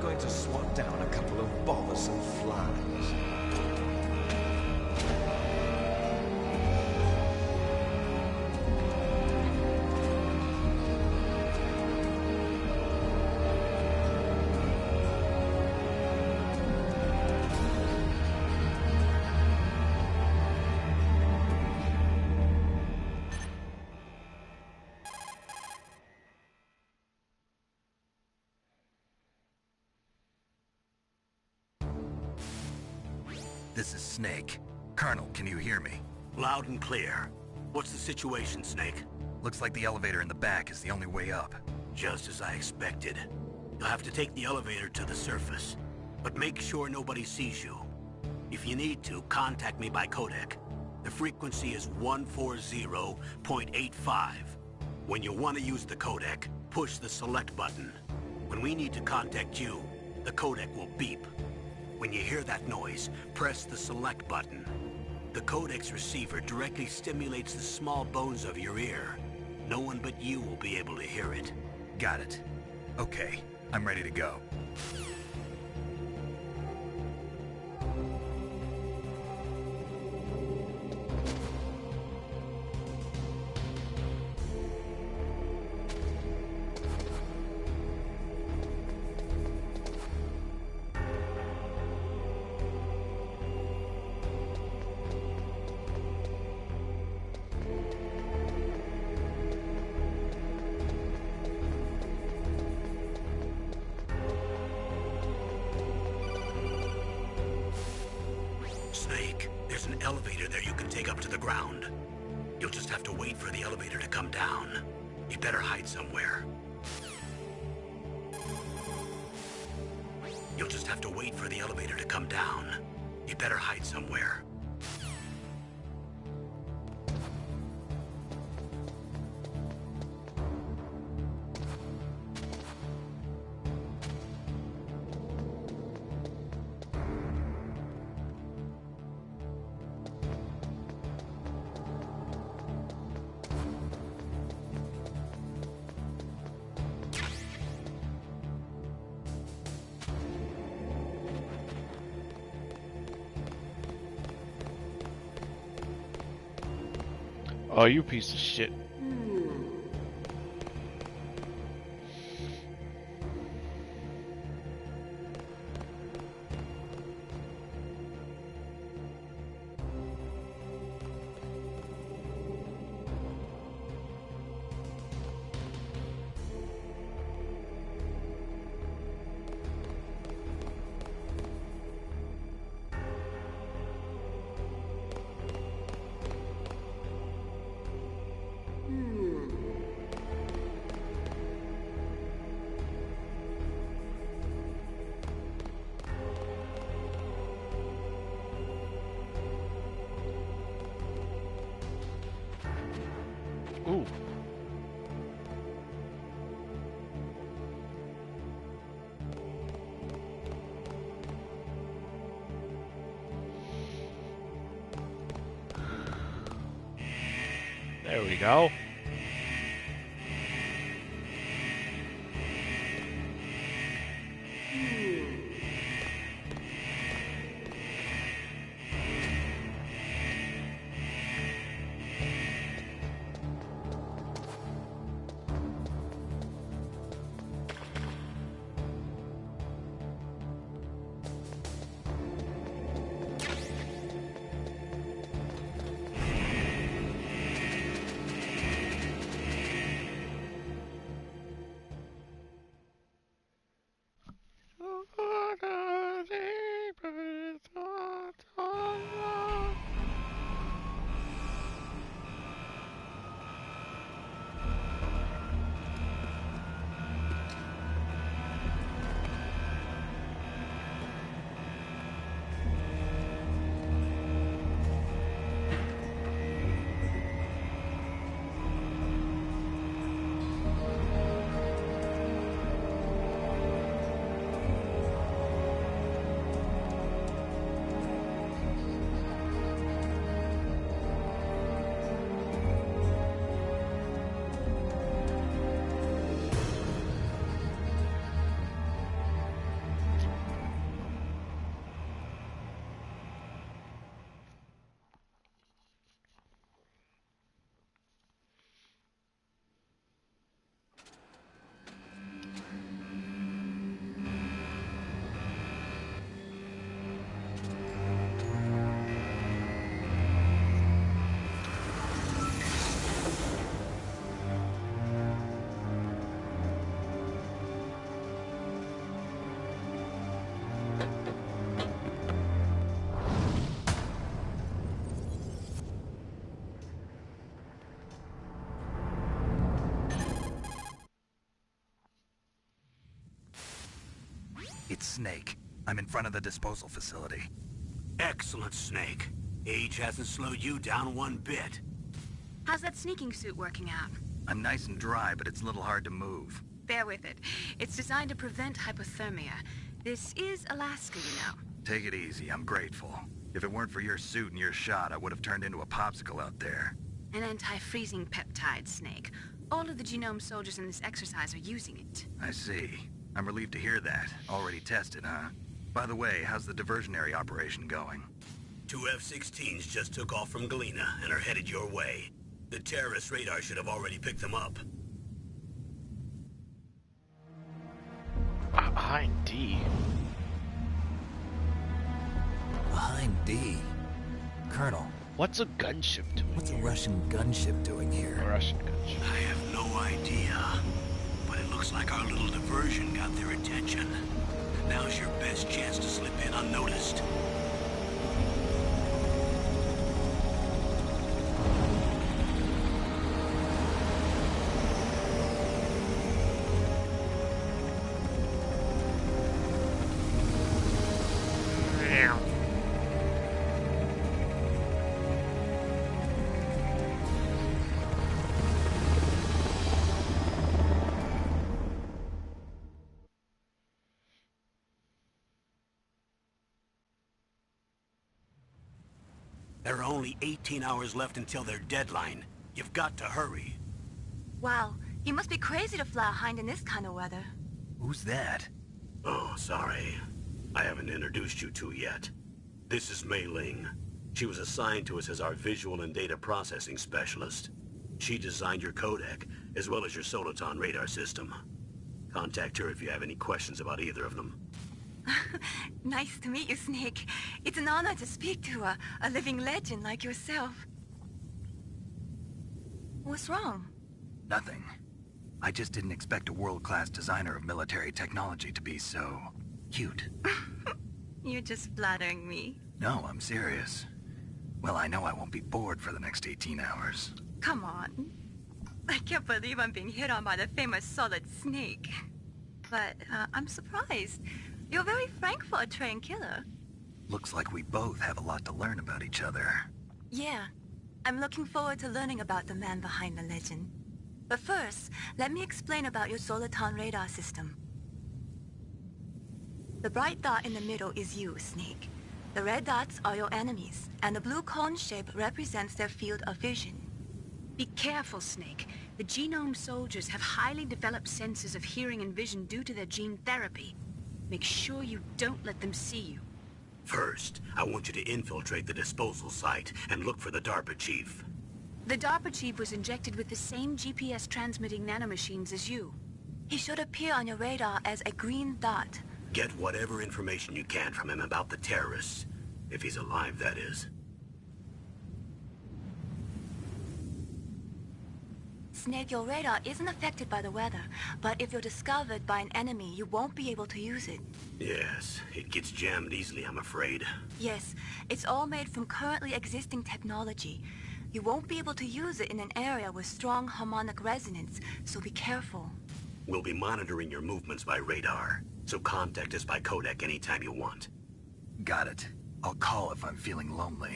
going to swat down a couple of bothersome flies. This is Snake. Colonel, can you hear me? Loud and clear. What's the situation, Snake? Looks like the elevator in the back is the only way up. Just as I expected. You'll have to take the elevator to the surface, but make sure nobody sees you. If you need to, contact me by codec. The frequency is 140.85. When you want to use the codec, push the select button. When we need to contact you, the codec will beep. When you hear that noise, press the select button. The codec's receiver directly stimulates the small bones of your ear. No one but you will be able to hear it. Got it. Okay, I'm ready to go. Snake, there's an elevator there you can take up to the ground. You'll just have to wait for the elevator to come down. You'd better hide somewhere. You'll just have to wait for the elevator to come down. You'd better hide somewhere. Oh, you piece of shit. Ooh. There we go. Snake. I'm in front of the disposal facility. Excellent, Snake. Age hasn't slowed you down one bit. How's that sneaking suit working out? I'm nice and dry, but it's a little hard to move. Bear with it. It's designed to prevent hypothermia. This is Alaska, you know. Take it easy, I'm grateful. If it weren't for your suit and your shot, I would have turned into a popsicle out there. An anti-freezing peptide, Snake. All of the genome soldiers in this exercise are using it. I see. I'm relieved to hear that. Already tested, huh? By the way, how's the diversionary operation going? 2 F-16s just took off from Galena and are headed your way. The terrorist radar should have already picked them up. Behind D. Behind D. Colonel, What's a gunship doing what's a here? Russian gunship doing A here? Russian gunship. I have no idea, but it looks like our little diversion got their attention. Now's your best chance to slip in unnoticed. There are only 18 hours left until their deadline. You've got to hurry. Wow, you must be crazy to fly a hind in this kind of weather. Who's that? Oh, sorry. I haven't introduced you to yet. This is Mei Ling. She was assigned to us as our visual and data processing specialist. She designed your codec, as well as your Soliton radar system. Contact her if you have any questions about either of them. Nice to meet you, Snake. It's an honor to speak to a living legend like yourself. What's wrong? Nothing. I just didn't expect a world-class designer of military technology to be so cute. You're just flattering me. No, I'm serious. Well, I know I won't be bored for the next 18 hours. Come on. I can't believe I'm being hit on by the famous Solid Snake. But I'm surprised. You're very frank for a trained killer. Looks like we both have a lot to learn about each other. Yeah. I'm looking forward to learning about the man behind the legend. But first, let me explain about your Soliton radar system. The bright dot in the middle is you, Snake. The red dots are your enemies, and the blue cone shape represents their field of vision. Be careful, Snake. The genome soldiers have highly developed senses of hearing and vision due to their gene therapy. Make sure you don't let them see you. First, I want you to infiltrate the disposal site and look for the DARPA chief. The DARPA chief was injected with the same GPS transmitting nanomachines as you. He should appear on your radar as a green dot. Get whatever information you can from him about the terrorists. If he's alive, that is. Snake, your radar isn't affected by the weather, but if you're discovered by an enemy, you won't be able to use it. Yes, it gets jammed easily, I'm afraid. Yes, it's all made from currently existing technology. You won't be able to use it in an area with strong harmonic resonance, so be careful. We'll be monitoring your movements by radar, so contact us by codec anytime you want. Got it. I'll call if I'm feeling lonely.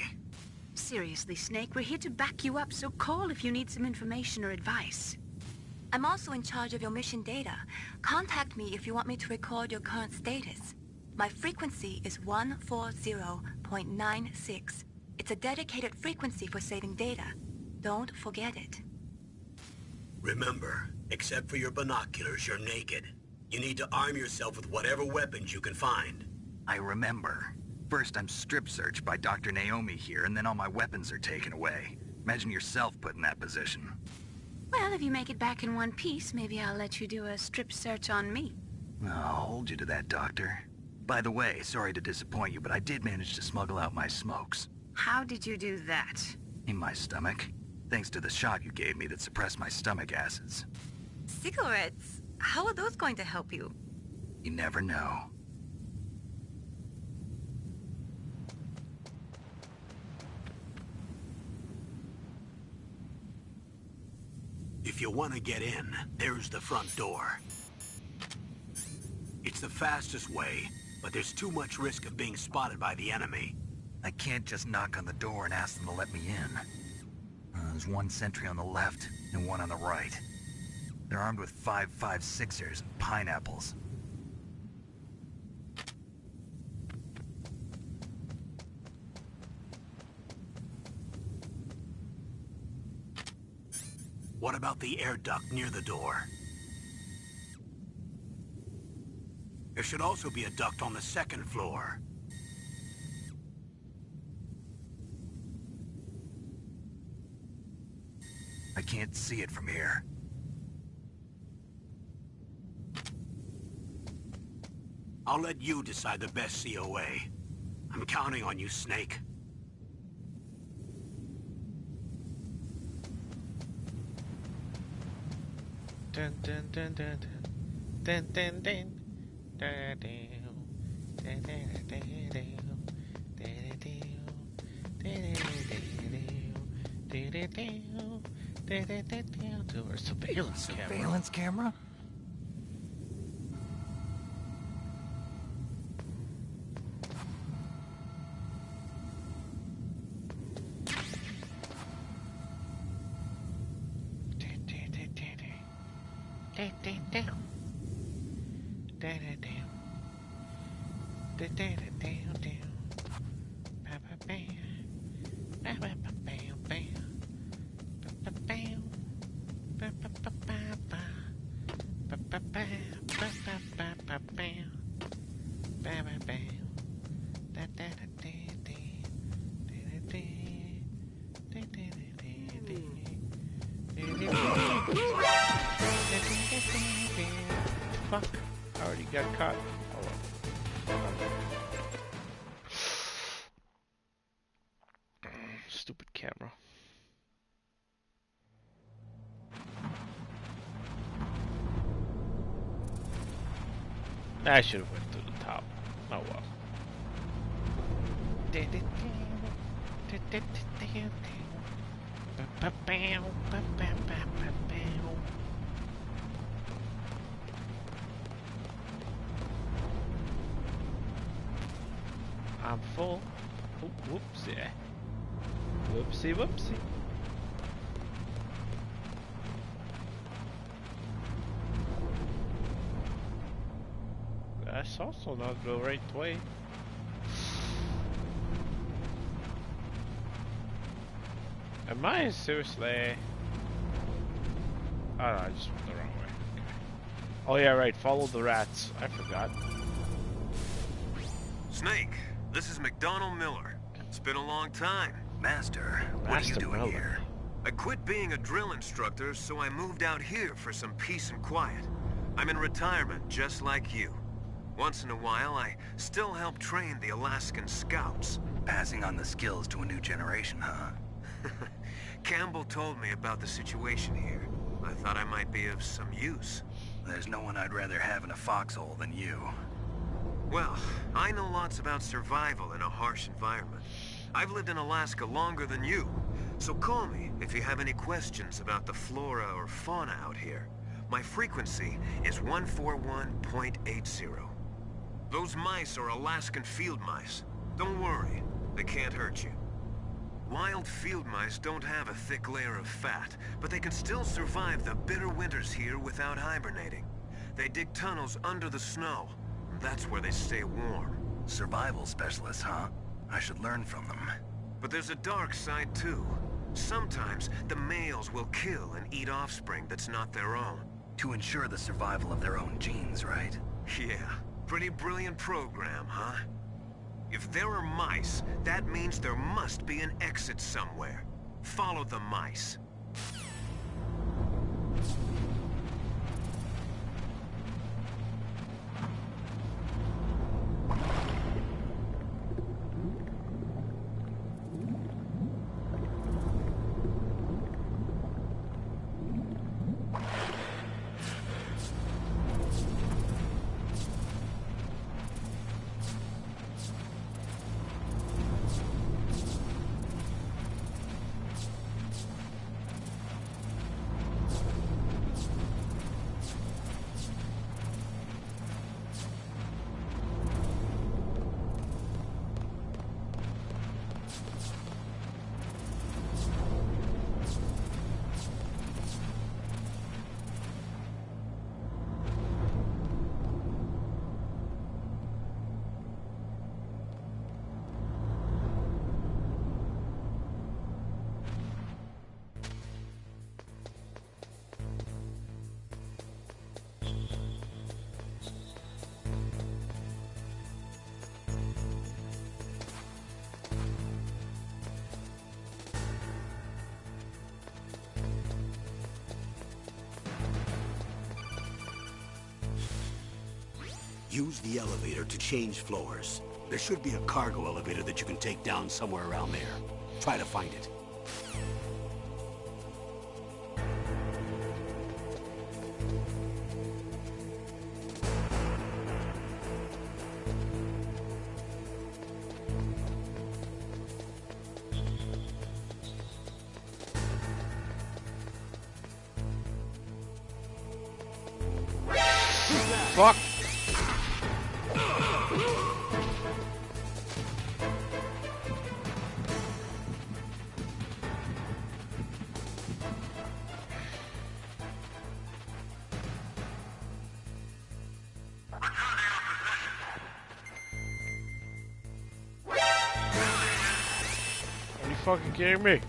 Seriously, Snake, we're here to back you up, so call if you need some information or advice. I'm also in charge of your mission data. Contact me if you want me to record your current status. My frequency is 140.96. It's a dedicated frequency for saving data. Don't forget it. Remember, except for your binoculars, you're naked. You need to arm yourself with whatever weapons you can find. I remember. First, I'm strip-searched by Dr. Naomi here, and then all my weapons are taken away. Imagine yourself put in that position. Well, if you make it back in one piece, maybe I'll let you do a strip search on me. I'll hold you to that, Doctor. By the way, sorry to disappoint you, but I did manage to smuggle out my smokes. How did you do that? In my stomach. Thanks to the shot you gave me that suppressed my stomach acids. Cigarettes? How are those going to help you? You never know. If you want to get in, there's the front door. It's the fastest way, but there's too much risk of being spotted by the enemy. I can't just knock on the door and ask them to let me in. There's one sentry on the left and one on the right. They're armed with 5.56ers and pineapples. What about the air duct near the door? There should also be a duct on the second floor. I can't see it from here. I'll let you decide the best COA. I'm counting on you, Snake. Dun dun dun dun dun dun dun dun to our surveillance camera. Surveillance camera? Fuck, I already got caught. Stupid camera. I should have went to the top. Oh well. I'm full. Oh, whoopsie. Whoopsie, whoopsie. That's also not the right way. Am I seriously? Oh no, I just went the wrong way. Okay. Oh yeah, right. Follow the rats. I forgot. Snake, this is McDonald Miller. It's been a long time. Master, what are you Master doing Miller. here? I quit being a drill instructor, so I moved out here for some peace and quiet. I'm in retirement, just like you. Once in a while, I still help train the Alaskan Scouts. Passing on the skills to a new generation, huh? Campbell told me about the situation here. I thought I might be of some use. There's no one I'd rather have in a foxhole than you. Well, I know lots about survival in a harsh environment. I've lived in Alaska longer than you, so call me if you have any questions about the flora or fauna out here. My frequency is 141.80. Those mice are Alaskan field mice. Don't worry, they can't hurt you. Wild field mice don't have a thick layer of fat, but they can still survive the bitter winters here without hibernating. They dig tunnels under the snow. That's where they stay warm. Survival specialists, huh? I should learn from them. But there's a dark side too. Sometimes the males will kill and eat offspring that's not their own. To ensure the survival of their own genes, right? Yeah, pretty brilliant program, huh? If there are mice, that means there must be an exit somewhere. Follow the mice. Use the elevator to change floors. There should be a cargo elevator that you can take down somewhere around there. Try to find it. Fuck! Are you fucking kidding me?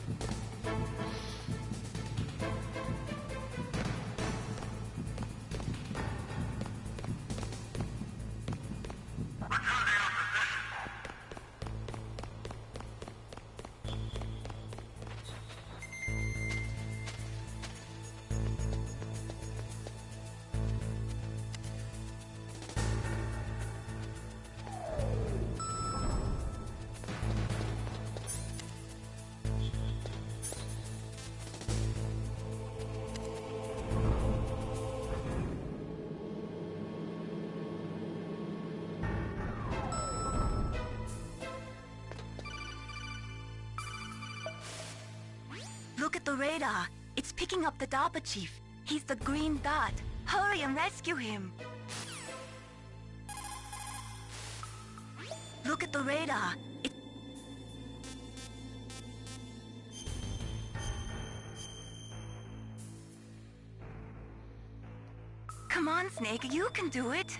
Look at the radar. It's picking up the DARPA chief. He's the green dot. Hurry and rescue him. Look at the radar. Come on, Snake. You can do it.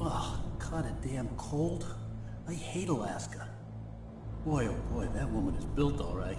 Oh, kinda damn cold. I hate Alaska. Boy, oh boy, that woman is built all right.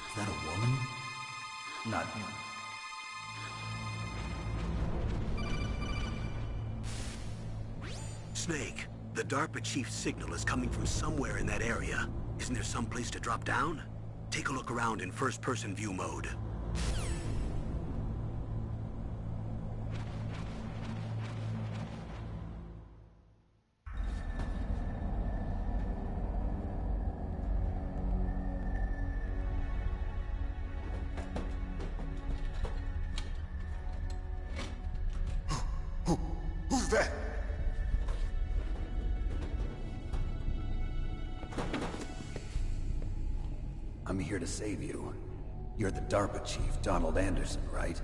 Is that a woman? Not... Snake, the DARPA chief's signal is coming from somewhere in that area. Isn't there some place to drop down? Take a look around in first-person view mode. Who's that? I'm I'm here to save you. You're the DARPA chief, Donald Anderson, right?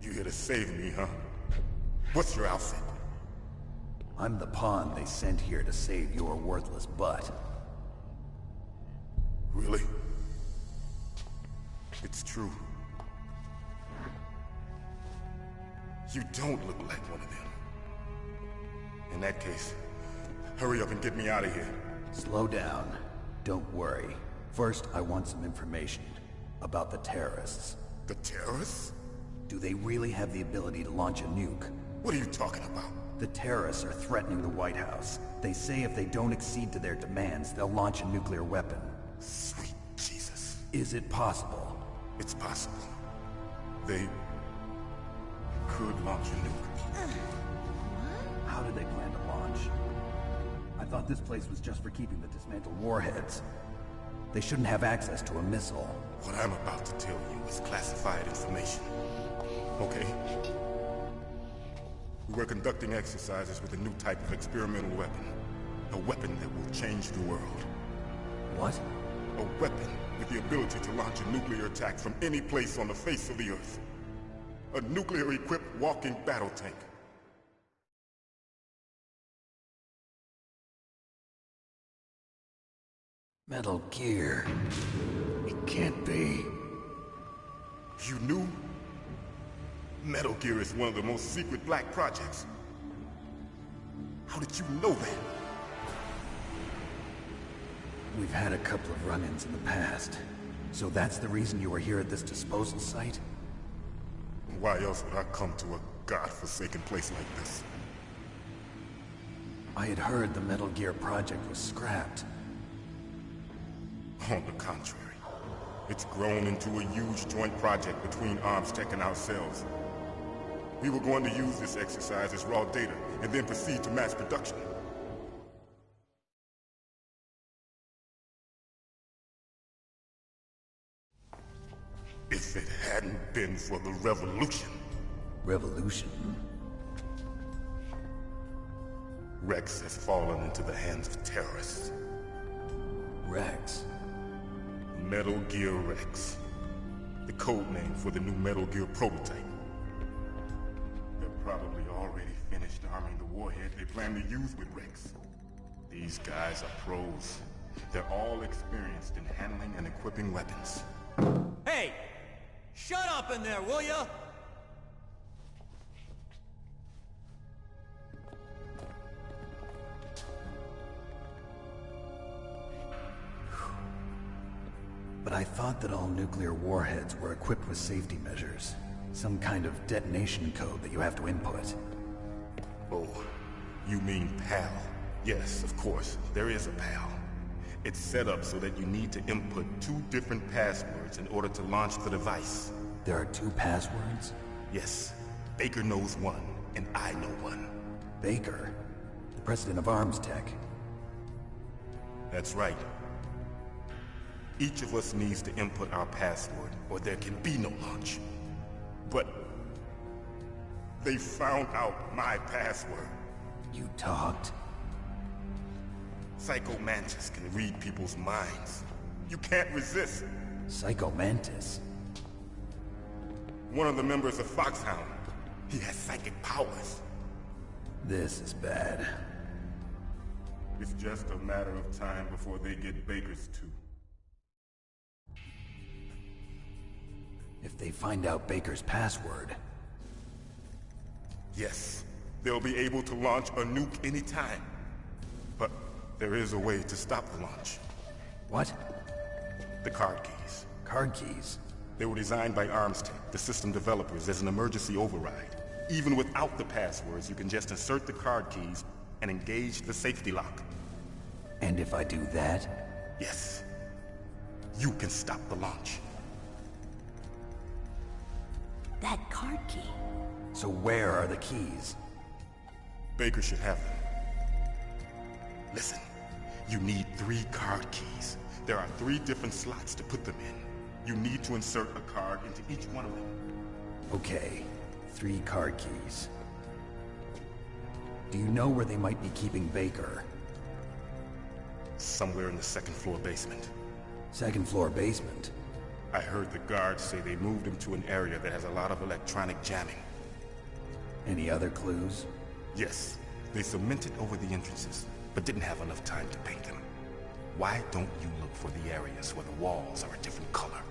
You here to save me, huh? What's your outfit? I'm the pawn they sent here to save your worthless butt. Really? It's true. You don't look like one of them. In that case, hurry up and get me out of here. Slow down. Don't worry. First, I want some information about the terrorists. The terrorists? Do they really have the ability to launch a nuke? What are you talking about? The terrorists are threatening the White House. They say if they don't accede to their demands, they'll launch a nuclear weapon. Sweet Jesus. Is it possible? It's possible. They could launch a nuke. How do they plan to launch? I thought this place was just for keeping the dismantled warheads. They shouldn't have access to a missile. What I'm about to tell you is classified information. Okay? We were conducting exercises with a new type of experimental weapon. A weapon that will change the world. What? A weapon with the ability to launch a nuclear attack from any place on the face of the Earth. A nuclear-equipped walking battle tank. Metal Gear. It can't be. You knew? Metal Gear is one of the most secret black projects. How did you know that? We've had a couple of run-ins in the past. So that's the reason you were here at this disposal site? Why else would I come to a godforsaken place like this? I had heard the Metal Gear project was scrapped. On the contrary, it's grown into a huge joint project between ArmsTech and ourselves. We were going to use this exercise as raw data, and then proceed to mass production. If it hadn't been for the revolution... Revolution? Rex has fallen into the hands of terrorists. Rex? Metal Gear Rex. The code name for the new Metal Gear prototype. They're probably already finished arming the warhead they plan to use with Rex. These guys are pros. They're all experienced in handling and equipping weapons. Hey! Shut up in there, will ya? But I thought that all nuclear warheads were equipped with safety measures. Some kind of detonation code that you have to input. Oh, you mean PAL? Yes, of course, there is a PAL. It's set up so that you need to input 2 different passwords in order to launch the device. There are 2 passwords? Yes. Baker knows one, and I know one. Baker? The president of ArmsTech? That's right. Each of us needs to input our password, or there can be no launch. But... they found out my password. You talked? Psycho Mantis can read people's minds. You can't resist. Psycho Mantis? One of the members of Foxhound. He has psychic powers. This is bad. It's just a matter of time before they get Baker's too. If they find out Baker's password... Yes, they'll be able to launch a nuke anytime. But there is a way to stop the launch. What? The card keys. Card keys? They were designed by ArmsTech, the system developers, as an emergency override. Even without the passwords, you can just insert the card keys and engage the safety lock. And if I do that? Yes. You can stop the launch. That card key. So where are the keys? Baker should have them. Listen, you need 3 card keys. There are 3 different slots to put them in. You need to insert a card into each one of them. Okay, 3 card keys. Do you know where they might be keeping Baker? Somewhere in the 2nd floor basement. Second floor basement. I heard the guards say they moved him to an area that has a lot of electronic jamming. Any other clues? Yes, they cemented over the entrances, but didn't have enough time to paint them. Why don't you look for the areas where the walls are a different color?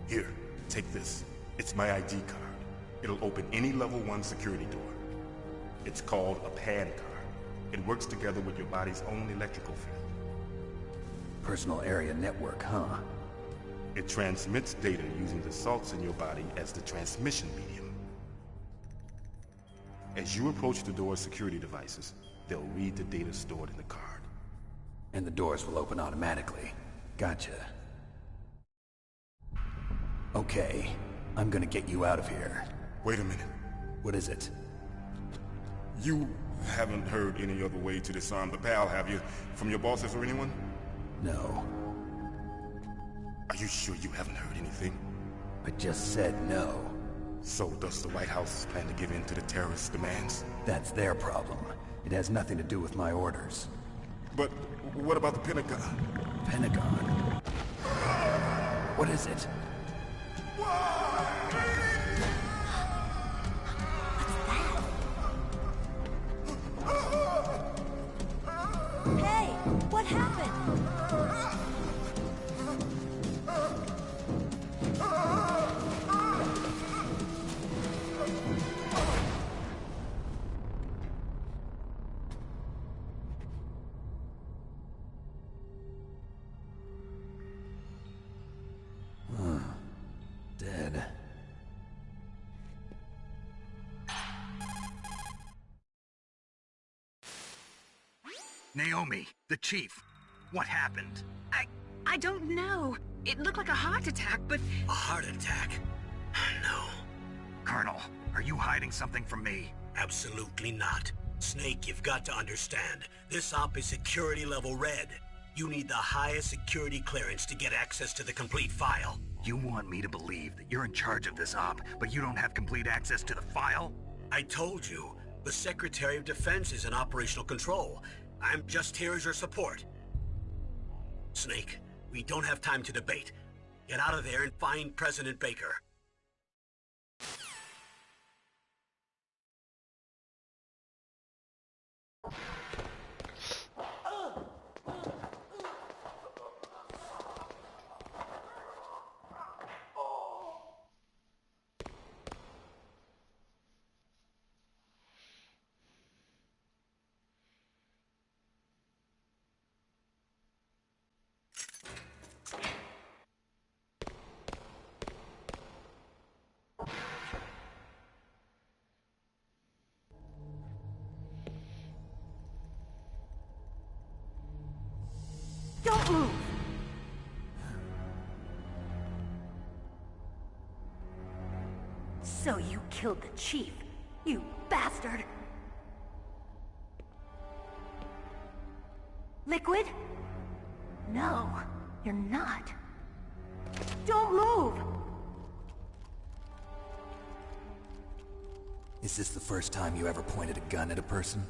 Here, take this. It's my ID card. It'll open any level 1 security door. It's called a PAN card. It works together with your body's own electrical field. Personal area network, huh? It transmits data using the salts in your body as the transmission medium. As you approach the door's security devices, they'll read the data stored in the card. And the doors will open automatically. Gotcha. Okay, I'm gonna get you out of here. Wait a minute. What is it? You haven't heard any other way to disarm the PAL, have you? From your bosses or anyone? No. Are you sure you haven't heard anything? I just said no. So does the White House plan to give in to the terrorists' demands? That's their problem. It has nothing to do with my orders. But what about the Pentagon? Pentagon? What is it? Hey, what happened? Dead. Naomi, the chief. What happened? I don't know. It looked like a heart attack, but... A heart attack? No. Colonel, are you hiding something from me? Absolutely not. Snake, you've got to understand. This op is security level red. You need the highest security clearance to get access to the complete file. You want me to believe that you're in charge of this op, but you don't have complete access to the file? I told you, the Secretary of Defense is in operational control. I'm just here as your support. Snake, we don't have time to debate. Get out of there and find President Baker. Don't move! So you killed the chief, you bastard! Liquid? No, you're not. Don't move! Is this the first time you ever pointed a gun at a person?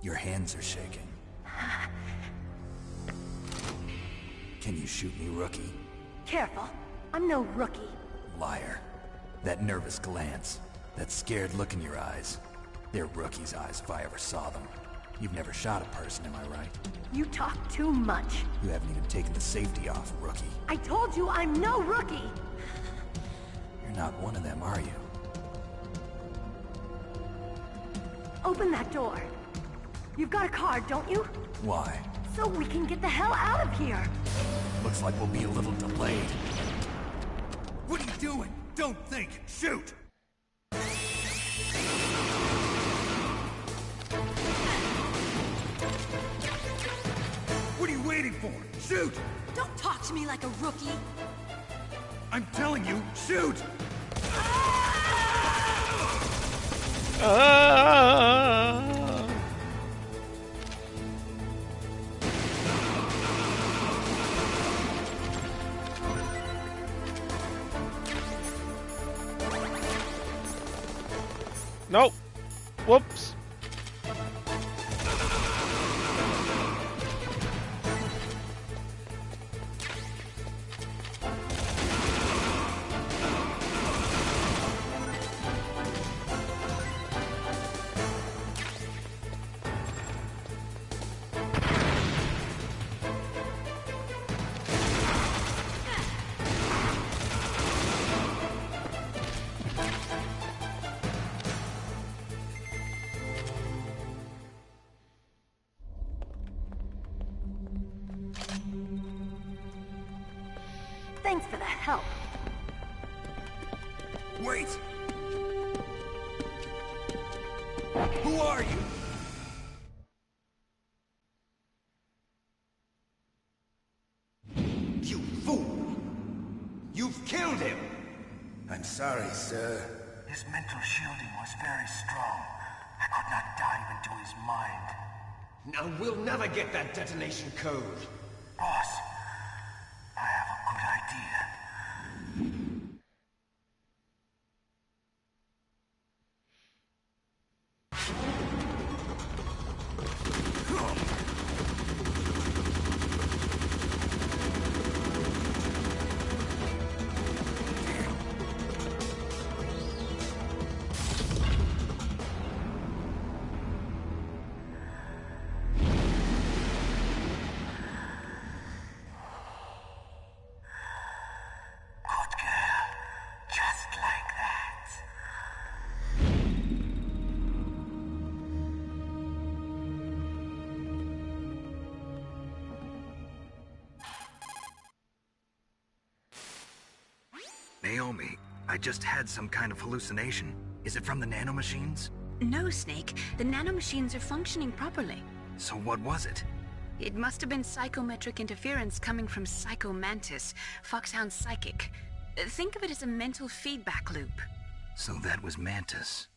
Your hands are shaking. Can you shoot me, rookie? Careful, I'm no rookie. Liar. That nervous glance, that scared look in your eyes. They're rookie's eyes if I ever saw them. You've never shot a person, am I right? You talk too much. You haven't even taken the safety off, rookie. I told you I'm no rookie! You're not one of them, are you? Open that door. You've got a card, don't you? Why? So we can get the hell out of here! Looks like we'll be a little delayed. What are you doing? Don't think! Shoot! What are you waiting for? Shoot! Don't talk to me like a rookie! I'm telling you, shoot! Nope. Whoops. Wait! Who are you? You fool! You've killed him! I'm sorry, sir. His mental shielding was very strong. I could not dive into his mind. Now we'll never get that detonation code. Boss, I have a good idea. Naomi, I just had some kind of hallucination. Is it from the nanomachines? No, Snake. The nanomachines are functioning properly. So what was it? It must have been psychometric interference coming from Psycho Mantis, Foxhound's psychic. Think of it as a mental feedback loop. So that was Mantis.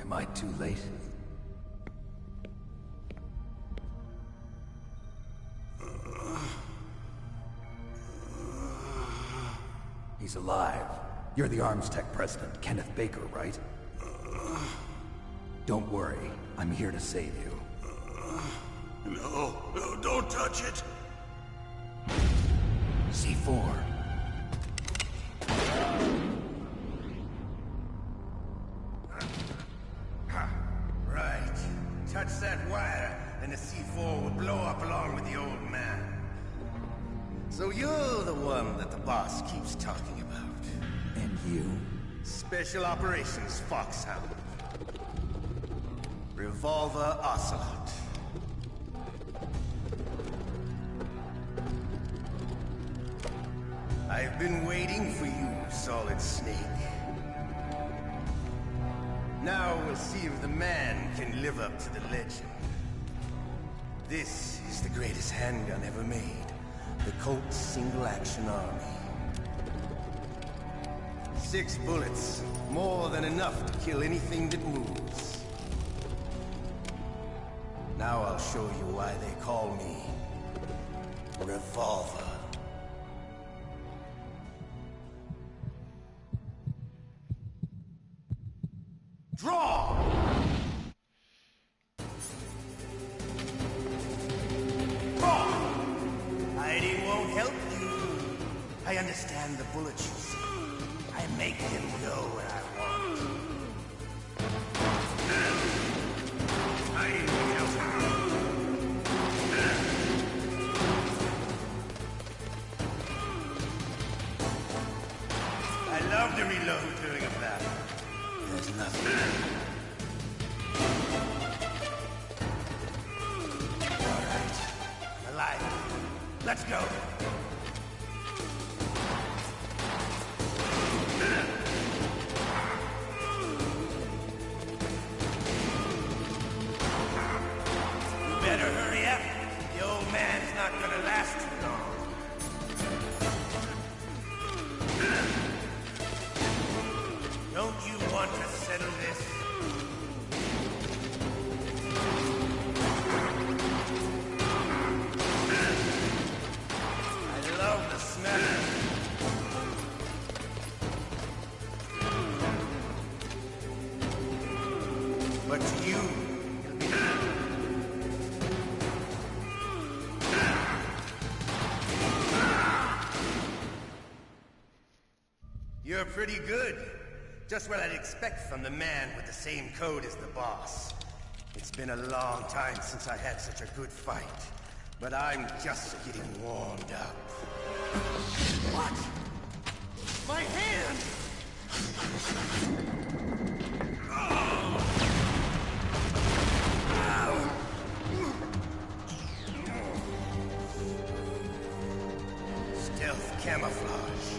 Am I too late? He's alive. You're the Arms Tech president, Kenneth Baker, right? Don't worry. I'm here to save you. No, don't touch it! C4. Right. Touch that wire, and the C4 will blow up along with the old man. So you're the one that the boss keeps talking about. And you? Special Operations Foxhound. Revolver Ocelot. I've been waiting for you, Solid Snake. Now we'll see if the man can live up to the legend. This is the greatest handgun ever made. The Colt Single Action Army. 6 bullets, more than enough to kill anything that moves. Now I'll show you why they call me Revolver. Draw! Hiding won't help you. I understand the bullets you see. I make them go where I want. I love to reload during a battle. There's nothing. All right. Alive. Let's go. You better hurry up. The old man's not gonna last too long. Don't you want to settle this? I love the smell of it. But to you, it'll be... You're pretty good. Just what I'd expect from the man with the same code as the boss. It's been a long time since I had such a good fight, but I'm just getting warmed up. What? My hand! Stealth camouflage.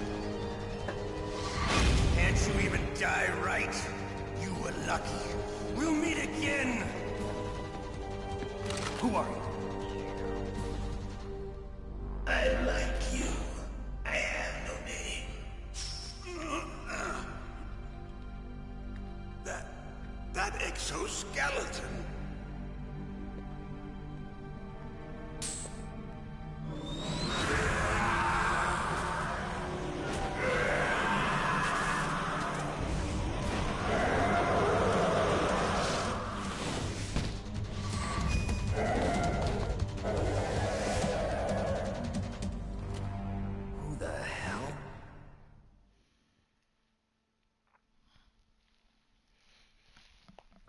Can't you even die right? You were lucky. We'll meet again! Who are you? I like you. I have no name. That exoskeleton.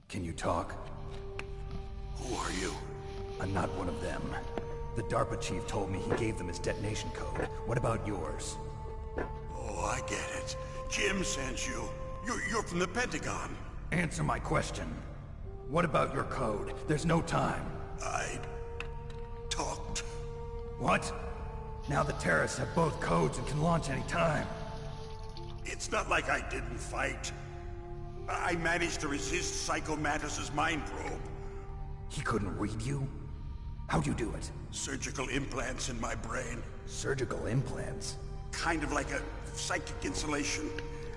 Can you talk? Who are you? I'm not one of them. The DARPA chief told me he gave them his detonation code. What about yours? Oh, I get it. Jim sent you. You're from the Pentagon. Answer my question. What about your code? There's no time. I... talked. What? Now the terrorists have both codes and can launch any time. It's not like I didn't fight. I managed to resist Psycho Mantis's mind probe. He couldn't read you? How'd you do it? Surgical implants in my brain. Surgical implants? Kind of like a psychic insulation.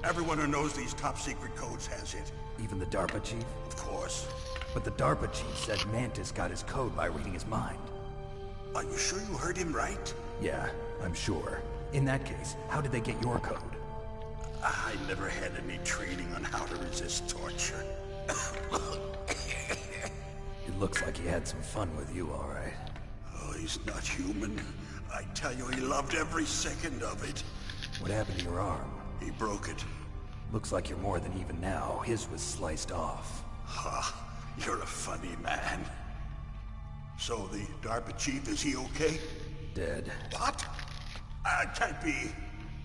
Everyone who knows these top-secret codes has it. Even the DARPA chief? Of course. But the DARPA chief said Mantis got his code by reading his mind. Are you sure you heard him right? Yeah, I'm sure. In that case, how did they get your code? I never had any training on how to resist torture. It looks like he had some fun with you, all right. Oh, he's not human. I tell you, he loved every second of it. What happened to your arm? He broke it. Looks like you're more than even now. His was sliced off. Ha, you're a funny man. So the DARPA chief, is he okay? Dead. What? Can't be.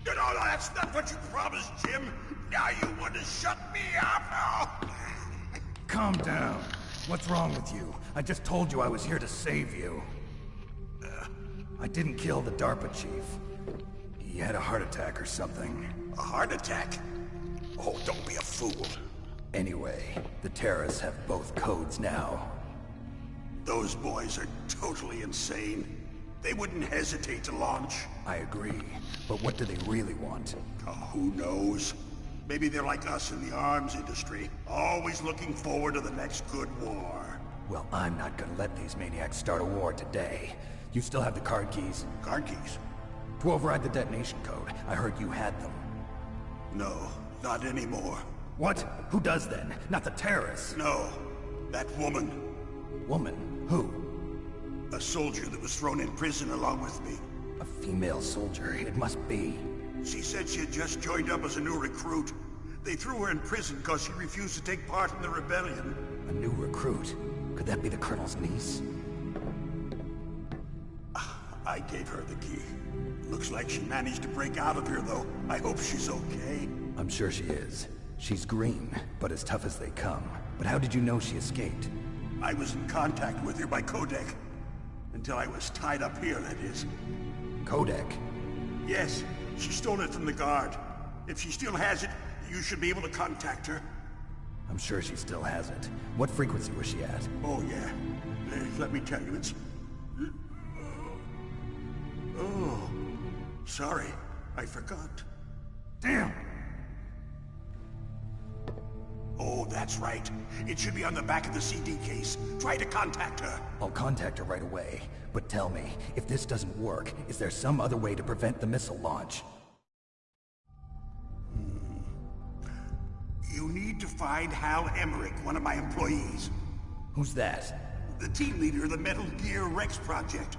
No, that's not what you promised, Jim. Now you want to shut me up? Calm down. What's wrong with you? I just told you I was here to save you. I didn't kill the DARPA chief. He had a heart attack or something. A heart attack? Oh, don't be a fool. Anyway, the terrorists have both codes now. Those boys are totally insane. They wouldn't hesitate to launch. I agree, but what do they really want? Oh, who knows? Maybe they're like us in the arms industry, always looking forward to the next good war. Well, I'm not gonna let these maniacs start a war today. You still have the card keys? Card keys? To override the detonation code. I heard you had them. No, not anymore. What? Who does then? Not the terrorists? No, that woman. Woman? Who? A soldier that was thrown in prison along with me. A female soldier, it must be. She said she had just joined up as a new recruit. They threw her in prison because she refused to take part in the rebellion. A new recruit? Could that be the Colonel's niece? I gave her the key. Looks like she managed to break out of here, though. I hope she's okay. I'm sure she is. She's green, but as tough as they come. But how did you know she escaped? I was in contact with her by codec. Until I was tied up here, that is. Codec? Yes, she stole it from the guard. If she still has it, you should be able to contact her. I'm sure she still has it. What frequency was she at? Oh, yeah. Let me tell you, it's... Oh, sorry. I forgot. Damn! Oh, that's right. It should be on the back of the CD case. Try to contact her. I'll contact her right away. But tell me, if this doesn't work, is there some other way to prevent the missile launch? You need to find Hal Emmerich, one of my employees. Who's that? The team leader of the Metal Gear Rex project.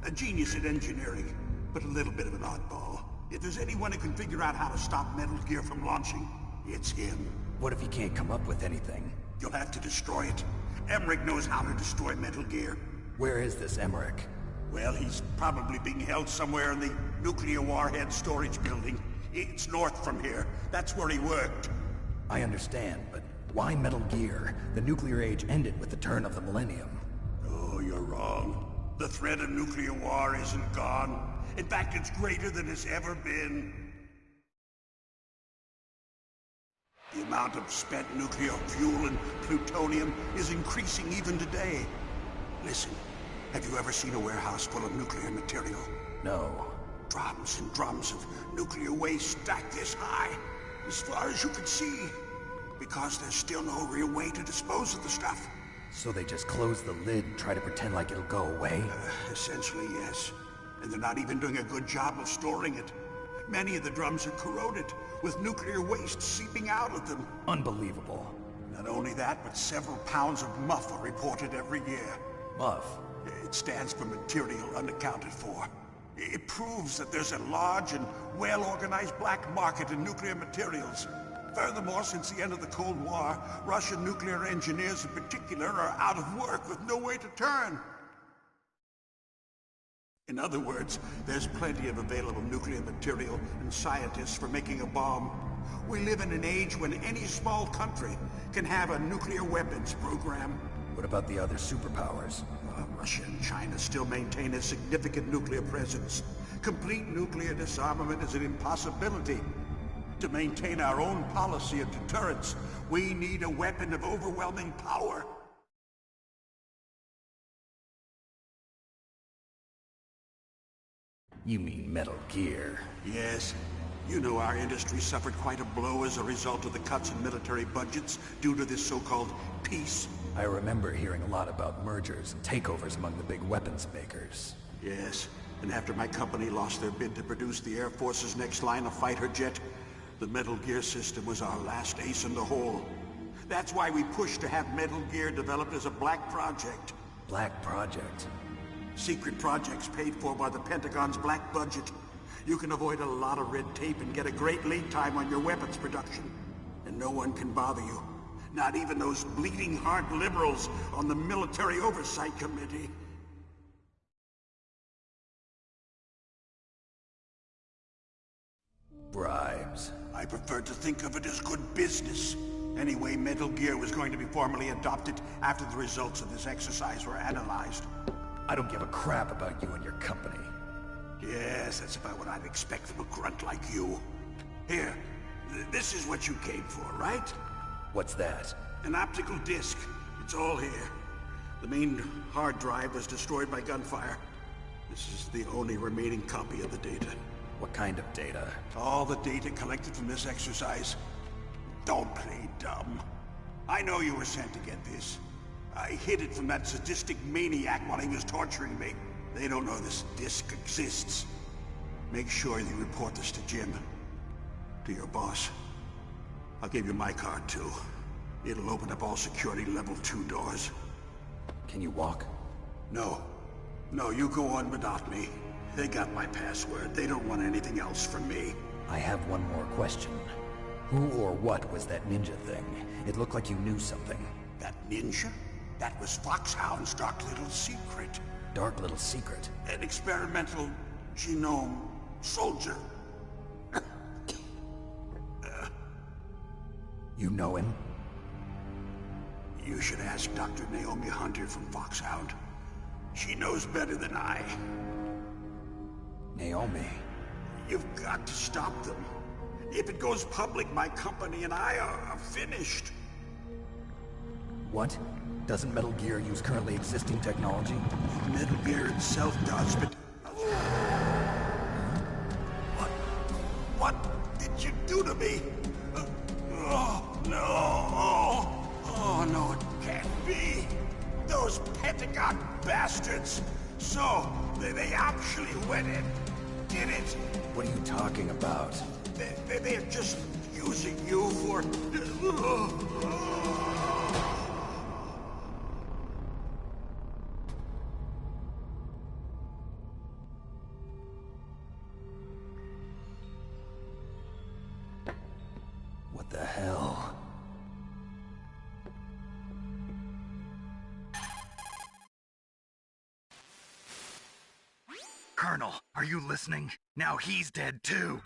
A genius at engineering, but a little bit of an oddball. If there's anyone who can figure out how to stop Metal Gear from launching, it's him. What if he can't come up with anything? You'll have to destroy it. Emmerich knows how to destroy Metal Gear. Where is this Emmerich? Well, he's probably being held somewhere in the nuclear warhead storage building. It's north from here. That's where he worked. I understand, but why Metal Gear? The nuclear age ended with the turn of the millennium. Oh, you're wrong. The threat of nuclear war isn't gone. In fact, it's greater than it's ever been. The amount of spent nuclear fuel and plutonium is increasing even today. Listen, have you ever seen a warehouse full of nuclear material? No. Drums and drums of nuclear waste stacked this high, as far as you can see. Because there's still no real way to dispose of the stuff. So they just close the lid and try to pretend like it'll go away? Essentially, yes. And they're not even doing a good job of storing it. Many of the drums are corroded, with nuclear waste seeping out of them. Unbelievable. Not only that, but several pounds of MUF are reported every year. MUF? It stands for material unaccounted for. It proves that there's a large and well-organized black market in nuclear materials. Furthermore, since the end of the Cold War, Russian nuclear engineers in particular are out of work with no way to turn. In other words, there's plenty of available nuclear material and scientists for making a bomb. We live in an age when any small country can have a nuclear weapons program. What about the other superpowers? Russia and China still maintain a significant nuclear presence. Complete nuclear disarmament is an impossibility. To maintain our own policy of deterrence, we need a weapon of overwhelming power. You mean Metal Gear? Yes. You know our industry suffered quite a blow as a result of the cuts in military budgets due to this so-called peace. I remember hearing a lot about mergers and takeovers among the big weapons makers. Yes, and after my company lost their bid to produce the Air Force's next line of fighter jet, the Metal Gear system was our last ace in the hole. That's why we pushed to have Metal Gear developed as a black project. Black project? Secret projects paid for by the Pentagon's black budget. You can avoid a lot of red tape and get a great lead time on your weapons production. And no one can bother you. Not even those bleeding heart liberals on the Military Oversight Committee. Bribes. I prefer to think of it as good business. Anyway, Metal Gear was going to be formally adopted after the results of this exercise were analyzed. I don't give a crap about you and your company. Yes, that's about what I'd expect from a grunt like you. Here, this is what you came for, right? What's that? An optical disc. It's all here. The main hard drive was destroyed by gunfire. This is the only remaining copy of the data. What kind of data? All the data collected from this exercise. Don't play dumb. I know you were sent to get this. I hid it from that sadistic maniac while he was torturing me. They don't know this disc exists. Make sure you report this to Jim. To your boss. I'll give you my card, too. It'll open up all security level 2 doors. Can you walk? No. No, you go on without me. They got my password. They don't want anything else from me. I have one more question. Who or what was that ninja thing? It looked like you knew something. That ninja? That was Foxhound's dark little secret. Dark little secret? An experimental genome soldier. You know him? You should ask Dr. Naomi Hunter from Foxhound. She knows better than I. Naomi? You've got to stop them. If it goes public, my company and I are finished. What? Doesn't Metal Gear use currently existing technology? Metal Gear itself does, but... What did you do to me? Oh, no. Oh, no, it can't be. Those Pentagon bastards. So, they actually went and did it. What are you talking about? They're just using you for... What the hell? Colonel, are you listening? Now he's dead too.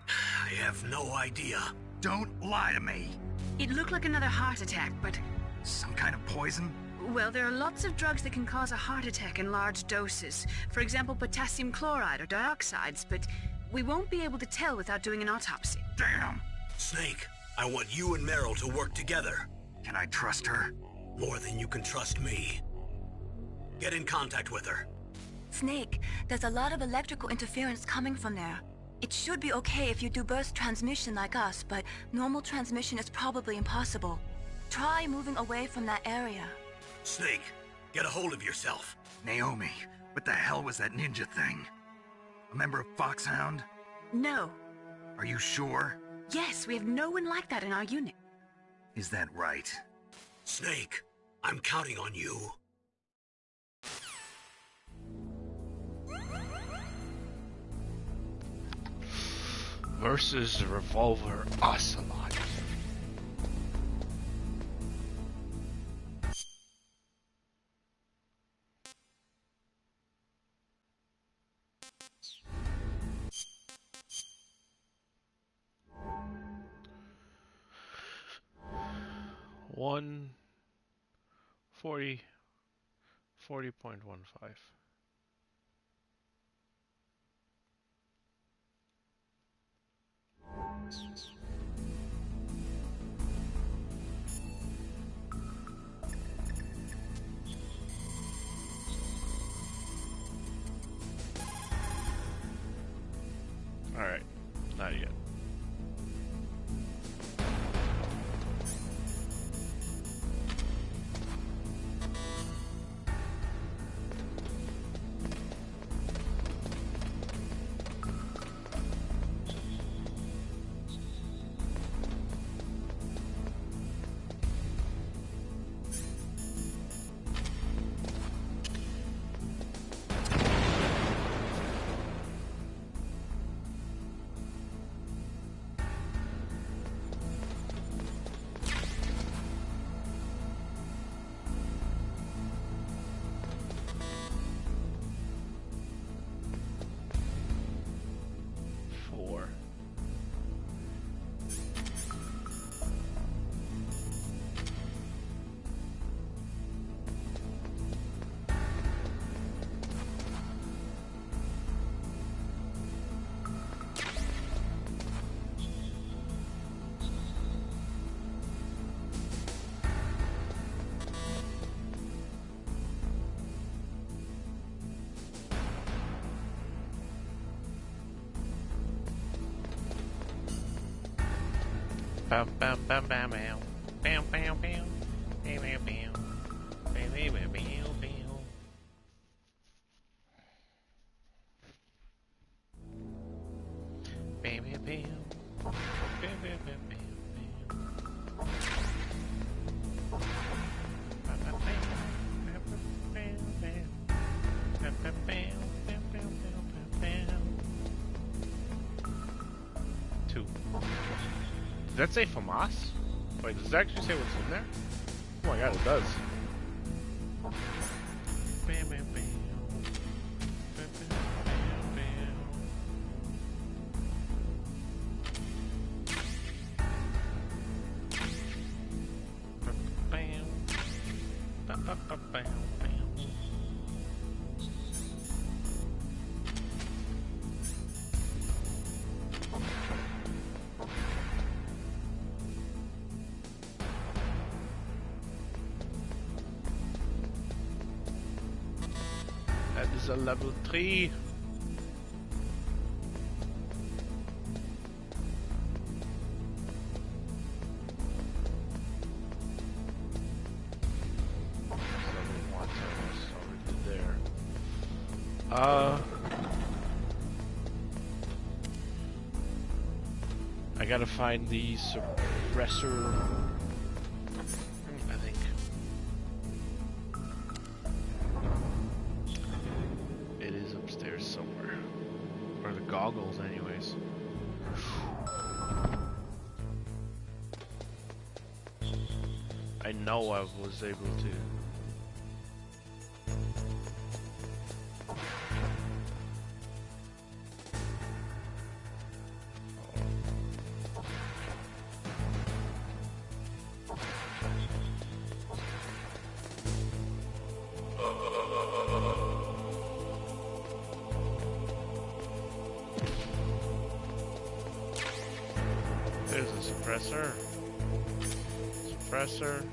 I have no idea. Don't lie to me. It looked like another heart attack, but... Some kind of poison? Well, there are lots of drugs that can cause a heart attack in large doses. For example, potassium chloride or dioxides, but we won't be able to tell without doing an autopsy. Damn! Snake, I want you and Meryl to work together. Can I trust her? More than you can trust me. Get in contact with her. Snake, there's a lot of electrical interference coming from there. It should be okay if you do burst transmission like us, but normal transmission is probably impossible. Try moving away from that area. Snake, get a hold of yourself. Naomi, what the hell was that ninja thing? A member of Foxhound? No. Are you sure? Yes, we have no one like that in our unit. Is that right? Snake, I'm counting on you. Versus Revolver Ocelot. $40.15. Alright, not yet. Bam bam bam bam bam bam bam bam bam bam bam bam bam bam bam. Bam bam bam bam bam bam bam. Two. Did that say FAMAS? Wait, does it actually say what's in there? Oh my god, it does. Bam, bam, bam. Bam, bam, bam, bam. Bam, bam, bam, bam, bam. That is a level 3. I gotta find the suppressor. I think. It is upstairs somewhere. Or the goggles, anyways. I know I was able to. There's a suppressor. Suppressor.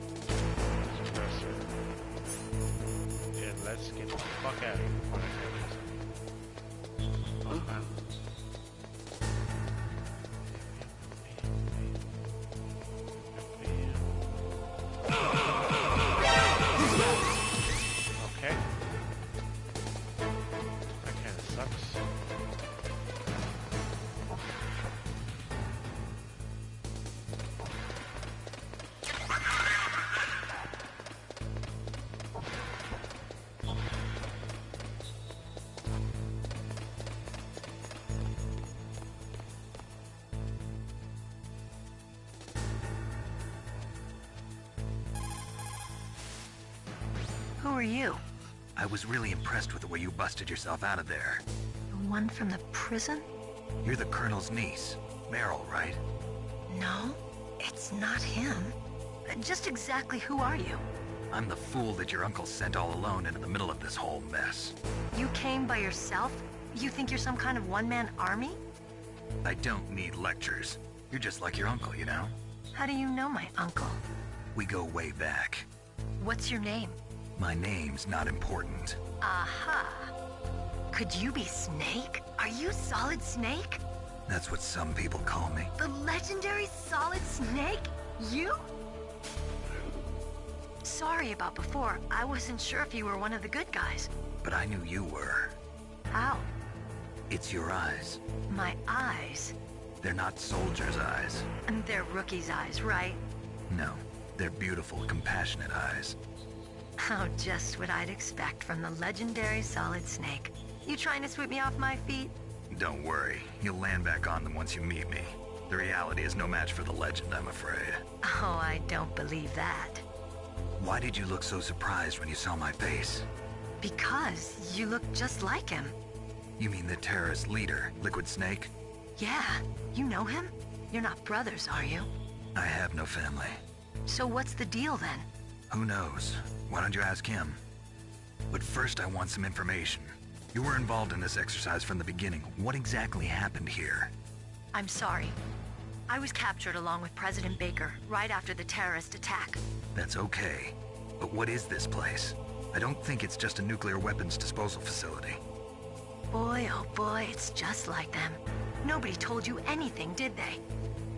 Suppressor. Yeah, let's get the fuck out of here before I get it. Oh, wow. Okay. That kinda sucks. Who are you? I was really impressed with the way you busted yourself out of there. The one from the prison? You're the Colonel's niece, Meryl, right? No, it's not him. Just exactly who are you? I'm the fool that your uncle sent all alone into the middle of this whole mess. You came by yourself? You think you're some kind of one-man army? I don't need lectures. You're just like your uncle, you know? How do you know my uncle? We go way back. What's your name? My name's not important. Aha. Could you be Snake? Are you Solid Snake? That's what some people call me. The legendary Solid Snake? You? Sorry about before. I wasn't sure if you were one of the good guys. But I knew you were. How? It's your eyes. My eyes? They're not soldiers' eyes. And they're rookies' eyes, right? No, they're beautiful, compassionate eyes. Oh, just what I'd expect from the legendary Solid Snake. You trying to sweep me off my feet? Don't worry, you'll land back on them once you meet me. The reality is no match for the legend, I'm afraid. Oh, I don't believe that. Why did you look so surprised when you saw my face? Because you look just like him. You mean the terrorist leader, Liquid Snake? Yeah, you know him? You're not brothers, are you? I have no family. So what's the deal then? Who knows? Why don't you ask him? But first I want some information. You were involved in this exercise from the beginning. What exactly happened here? I'm sorry. I was captured along with President Baker right after the terrorist attack. That's okay. But what is this place? I don't think it's just a nuclear weapons disposal facility. Boy, oh boy, it's just like them. Nobody told you anything, did they?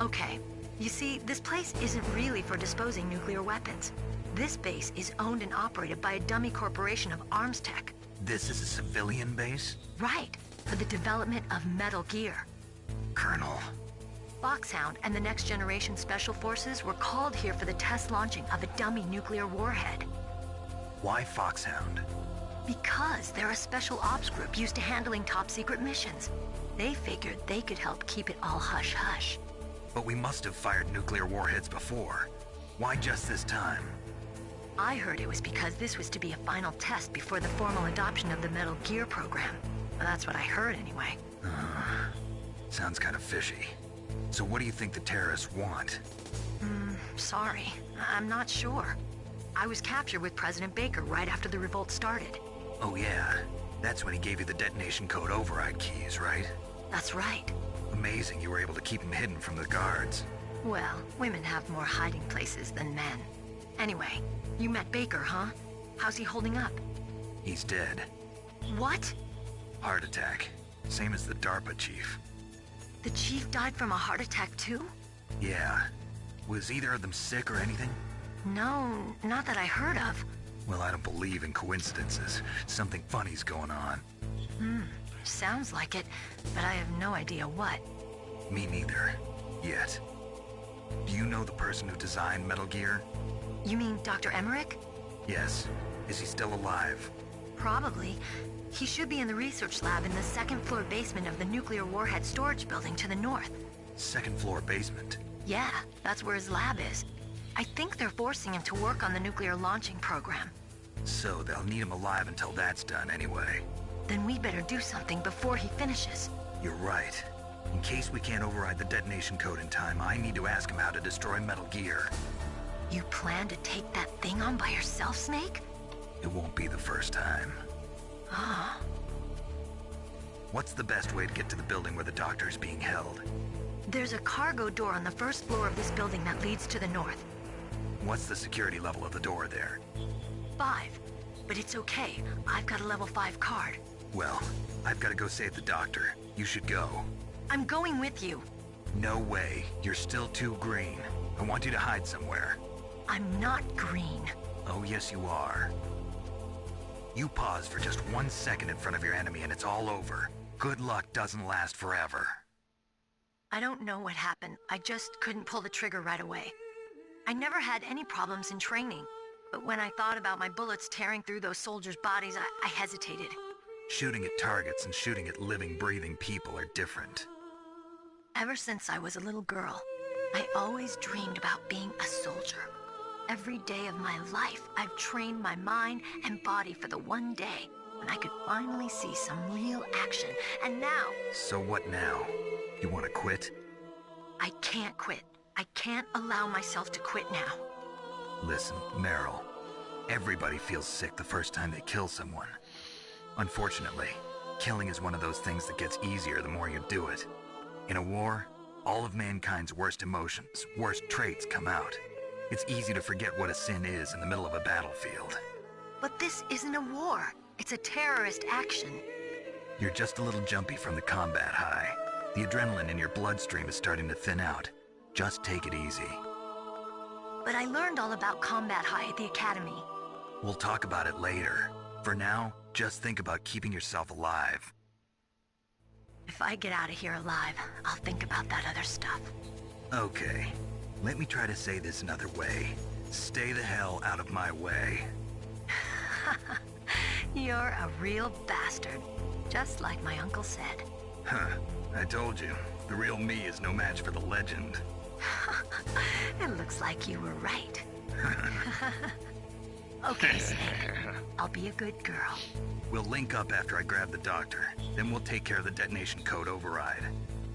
Okay, You see, this place isn't really for disposing nuclear weapons. This base is owned and operated by a dummy corporation of arms tech. This is a civilian base? Right, for the development of Metal Gear. Colonel. Foxhound and the Next Generation Special Forces were called here for the test launching of a dummy nuclear warhead. Why Foxhound? Because they're a special ops group used to handling top-secret missions. They figured they could help keep it all hush-hush. But we must have fired nuclear warheads before. Why just this time? I heard it was because this was to be a final test before the formal adoption of the Metal Gear program. Well, that's what I heard anyway. Sounds kind of fishy. So what do you think the terrorists want? Sorry. I'm not sure. I was captured with President Baker right after the revolt started. Oh yeah, that's when he gave you the detonation code override keys, right? That's right. Amazing you were able to keep him hidden from the guards. Well, women have more hiding places than men. Anyway, you met Baker, huh? How's he holding up? He's dead. What? Heart attack. Same as the DARPA chief. The chief died from a heart attack too? Yeah. Was either of them sick or anything? No, not that I heard of. Well, I don't believe in coincidences. Something funny's going on. Sounds like it, but I have no idea what. Me neither. Yet. Do you know the person who designed Metal Gear? You mean Dr. Emmerich? Yes. Is he still alive? Probably. He should be in the research lab in the second-floor basement of the nuclear warhead storage building to the north. Second-floor basement? Yeah, that's where his lab is. I think they're forcing him to work on the nuclear launching program. So they'll need him alive until that's done anyway. Then we better do something before he finishes. You're right. In case we can't override the detonation code in time, I need to ask him how to destroy Metal Gear. You plan to take that thing on by yourself, Snake? It won't be the first time. What's the best way to get to the building where the doctor's being held? There's a cargo door on the first floor of this building that leads to the north. What's the security level of the door there? 5. But it's okay. I've got a level 5 card. Well, I've got to go save the doctor. You should go. I'm going with you. No way. You're still too green. I want you to hide somewhere. I'm not green. Oh, yes you are. You pause for just 1 second in front of your enemy and it's all over. Good luck doesn't last forever. I don't know what happened. I just couldn't pull the trigger right away. I never had any problems in training, but when I thought about my bullets tearing through those soldiers' bodies, I hesitated. Shooting at targets and shooting at living, breathing people are different. Ever since I was a little girl, I always dreamed about being a soldier. Every day of my life, I've trained my mind and body for the one day when I could finally see some real action, and now... So what now? You want to quit? I can't quit. I can't allow myself to quit now. Listen, Meryl, everybody feels sick the first time they kill someone. Unfortunately, killing is one of those things that gets easier the more you do it. In a war, all of mankind's worst emotions, worst traits come out. It's easy to forget what a sin is in the middle of a battlefield. But this isn't a war. It's a terrorist action. You're just a little jumpy from the combat high. The adrenaline in your bloodstream is starting to thin out. Just take it easy. But I learned all about combat high at the academy. We'll talk about it later. For now, just think about keeping yourself alive. If I get out of here alive, I'll think about that other stuff. Okay. Let me try to say this another way. Stay the hell out of my way. You're a real bastard. Just like my uncle said. Huh. I told you. The real me is no match for the legend. It looks like you were right. Okay, Snake. I'll be a good girl. We'll link up after I grab the doctor. Then we'll take care of the detonation code override.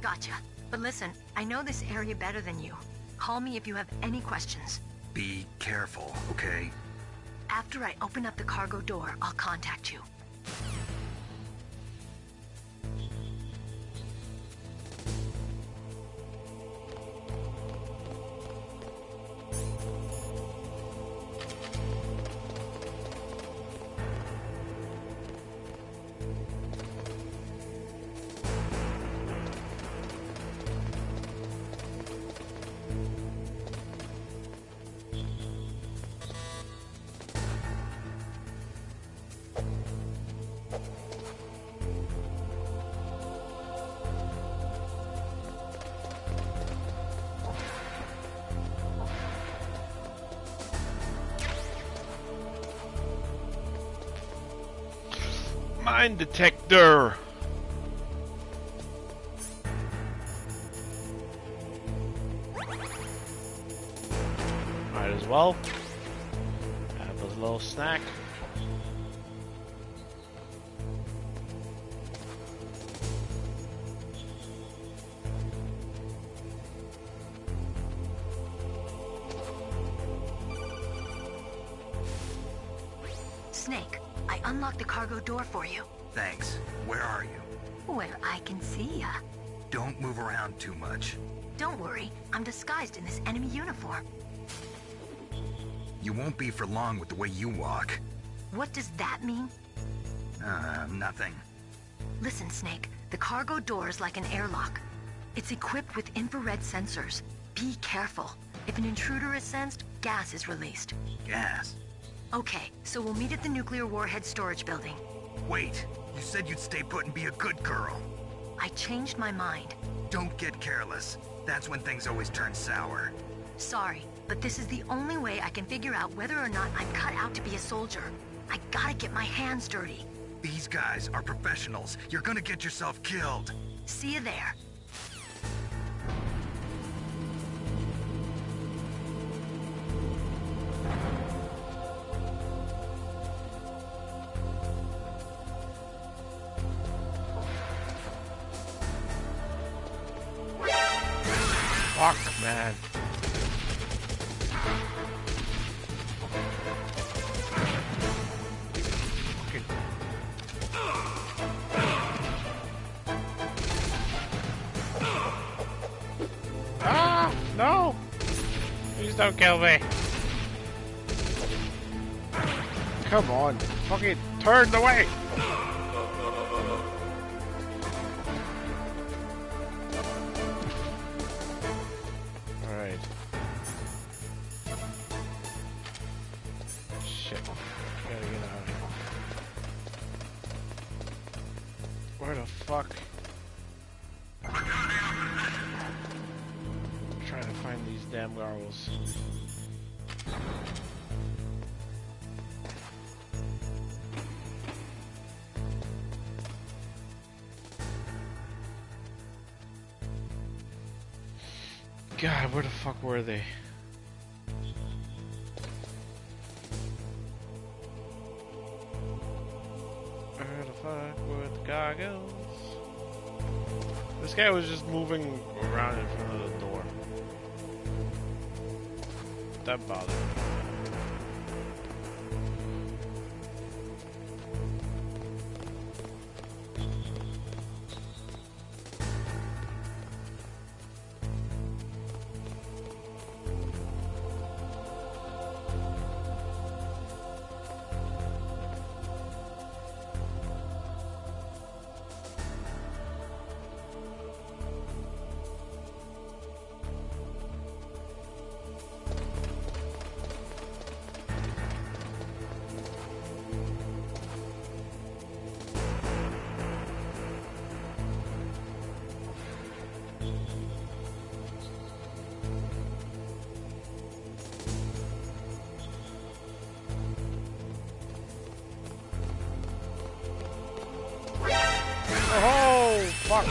Gotcha. But listen, I know this area better than you. Call me if you have any questions. Be careful, okay? After I open up the cargo door, I'll contact you. Mine detector. Might as well have a little snack. Snake, I unlocked the cargo door for you. Thanks. Where are you? Where I can see ya. Don't move around too much. Don't worry, I'm disguised in this enemy uniform. You won't be for long with the way you walk. What does that mean? Nothing. Listen, Snake, the cargo door is like an airlock. It's equipped with infrared sensors. Be careful. If an intruder is sensed, gas is released. Gas? Okay, so we'll meet at the nuclear warhead storage building. Wait, you said you'd stay put and be a good girl. I changed my mind. Don't get careless. That's when things always turn sour. Sorry, but this is the only way I can figure out whether or not I'm cut out to be a soldier. I gotta get my hands dirty. These guys are professionals. You're gonna get yourself killed. See you there. Fuck, man. Okay. Ah, no! Please don't kill me. Come on, fucking turn away. Where the fuck? I'm trying to find these damn gargles. God, where the fuck were they? Where the fuck were the goggles? This guy was just moving around in front of the door. That bothered me. Oh, fuck.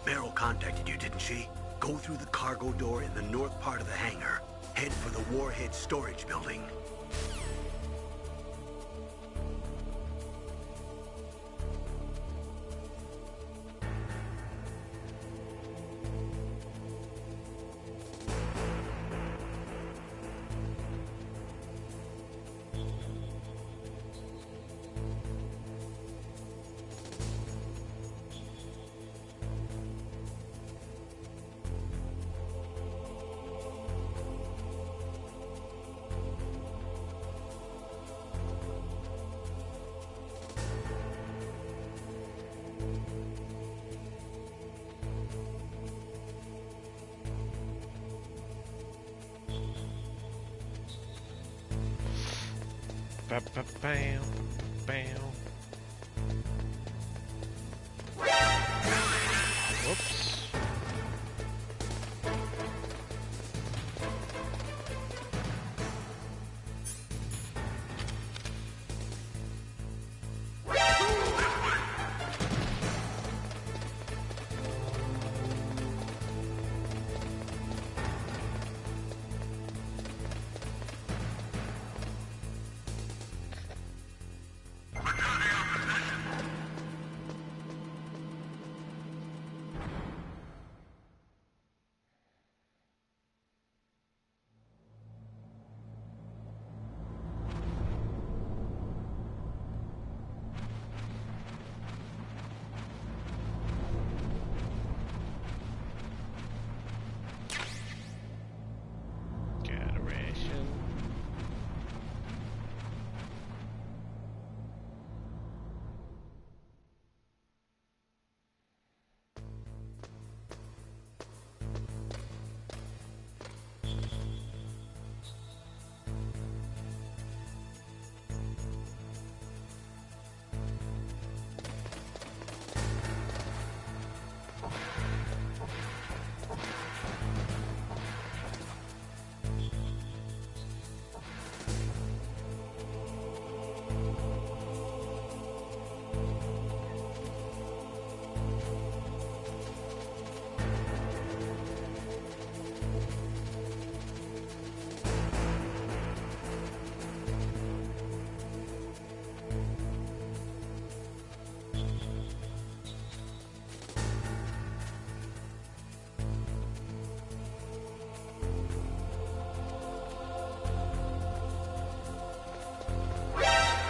Meryl contacted you, didn't she? Go through the cargo door in the north part of the hangar. Head for the warhead storage building. Ba-ba-bam, bam. Whoops.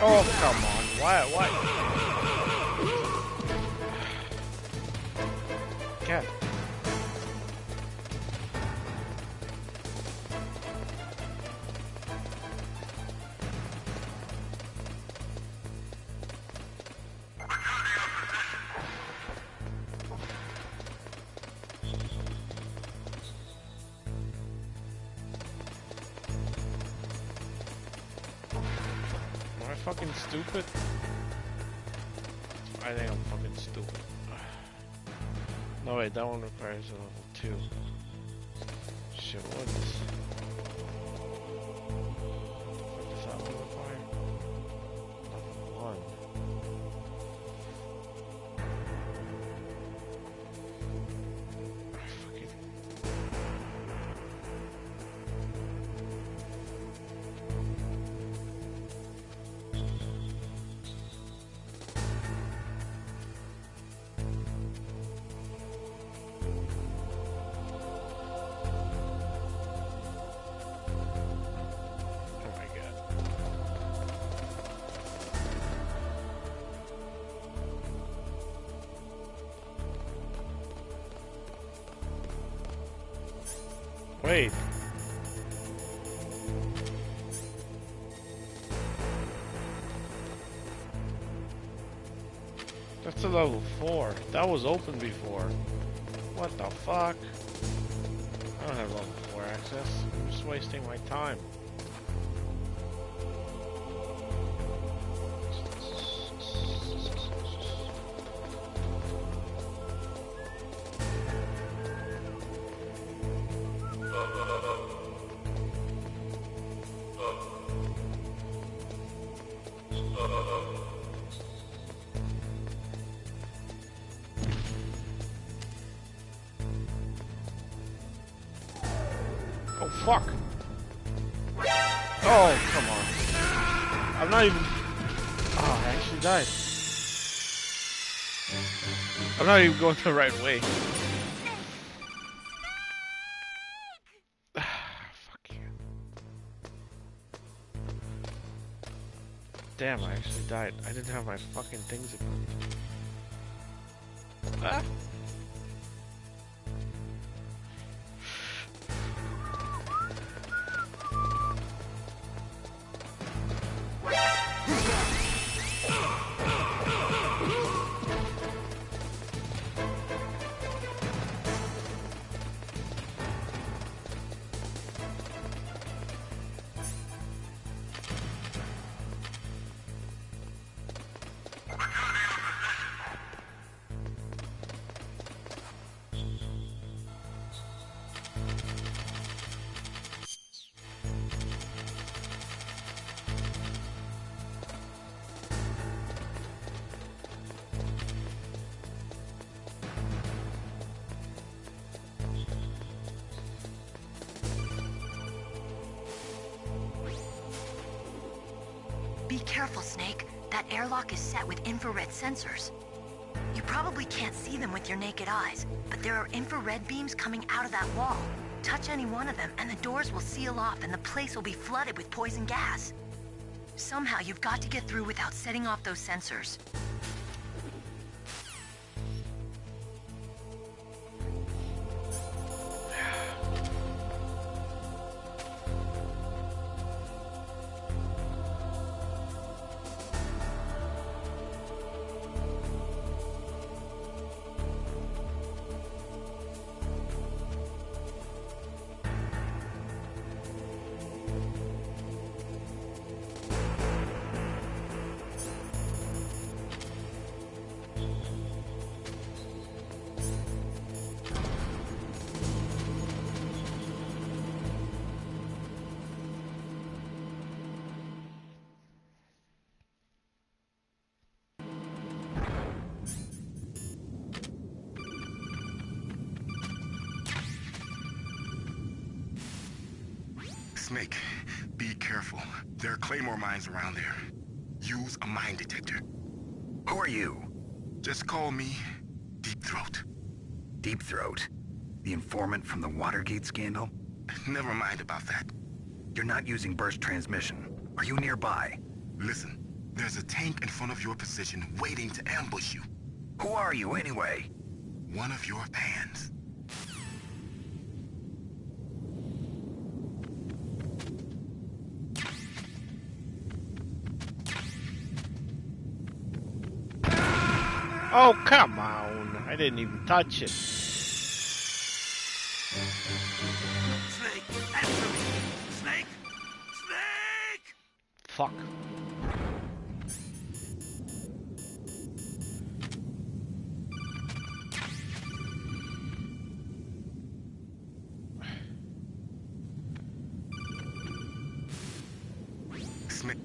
Oh, come on. Why? God. Am I fucking stupid? I think I'm fucking stupid. No wait, that one requires a level 2. Shit, what is this? What does that one require? Level 1. Fucking... Wait. That's a level 4. That was open before. What the fuck? I don't have level 4 access. I'm just wasting my time. Oh, fuck. Oh, come on. I'm not even... Oh, I actually died. I'm not even going the right way. Fuck you. Damn, I actually died. I didn't have my fucking things equipped. Ah. Be careful, Snake. That airlock is set with infrared sensors. You probably can't see them with your naked eyes, but there are infrared beams coming out of that wall. Touch any one of them, and the doors will seal off, and the place will be flooded with poison gas. Somehow, you've got to get through without setting off those sensors. Snake, be careful. There are claymore mines around there. Use a mine detector. Who are you? Just call me Deep Throat. Deep Throat? The informant from the Watergate scandal? Never mind about that. You're not using burst transmission. Are you nearby? Listen, There's a tank in front of your position waiting to ambush you. Who are you anyway? One of your fans. Oh, come on. I didn't even touch it. Snake, answer me! Snake! Snake! Fuck. Snake.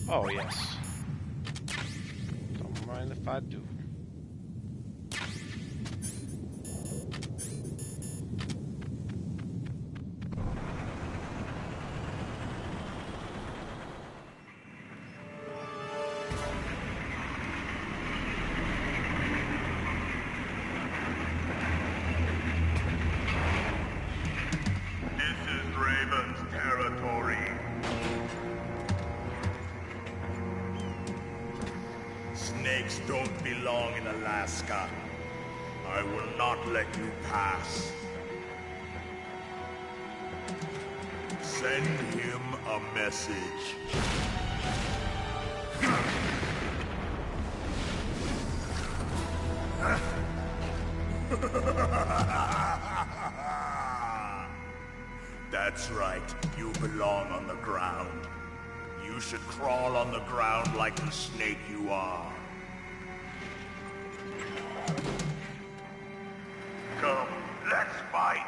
Oh, yes. Don't mind if I do. This is Raven's territory. Snakes don't belong in Alaska. I will not let you pass. Send him a message. That's right. You belong on the ground. You should crawl on the ground like the snake you are. Come, let's fight.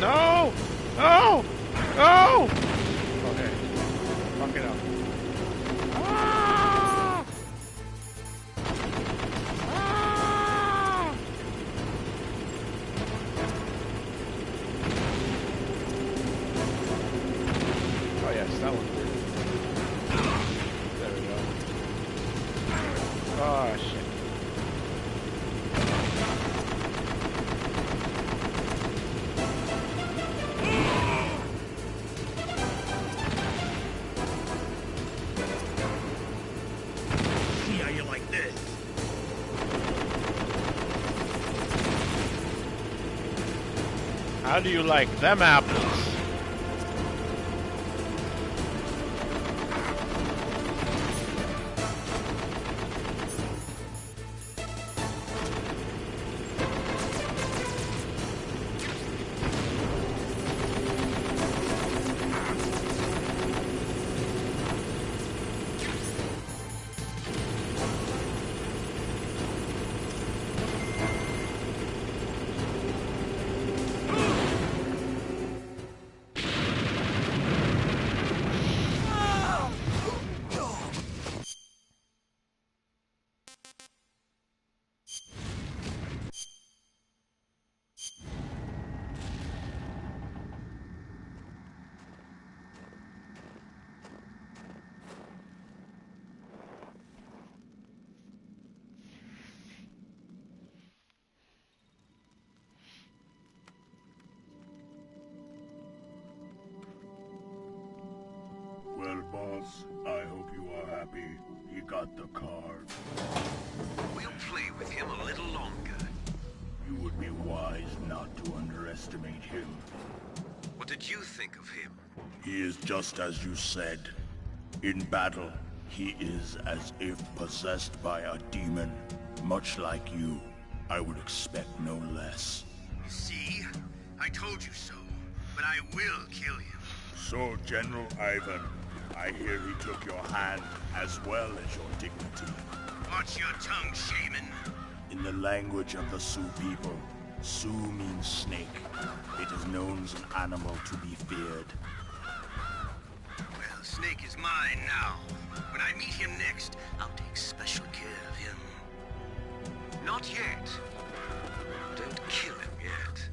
No! No! No! Okay. Fuck it up. Ah! Ah! Oh yes, that one. There we go. Oh shit. How do you like them apples? boss. I hope you are happy. He got the card. We'll play with him a little longer. You would be wise not to underestimate him. What did you think of him? He is just as you said. In battle, he is as if possessed by a demon. Much like you, I would expect no less. See? I told you so. But I will kill him. So, General Ivan, I hear he took your hand as well as your dignity. Watch your tongue, shaman. In the language of the Sioux people, Sioux means snake. It is known as an animal to be feared. Well, Snake is mine now. When I meet him next, I'll take special care of him. Not yet. Don't kill him yet.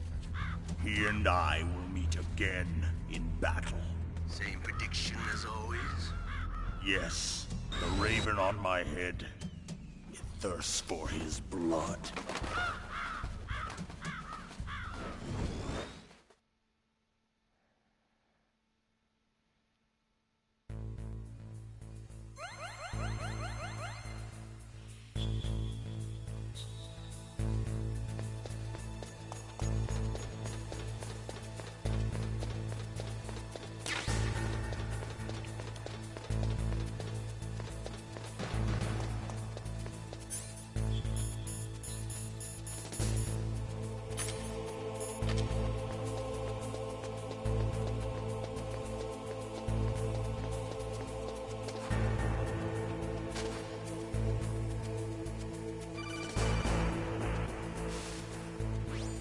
He and I will meet again in battle. Same prediction as always? Yes, the raven on my head. It thirsts for his blood.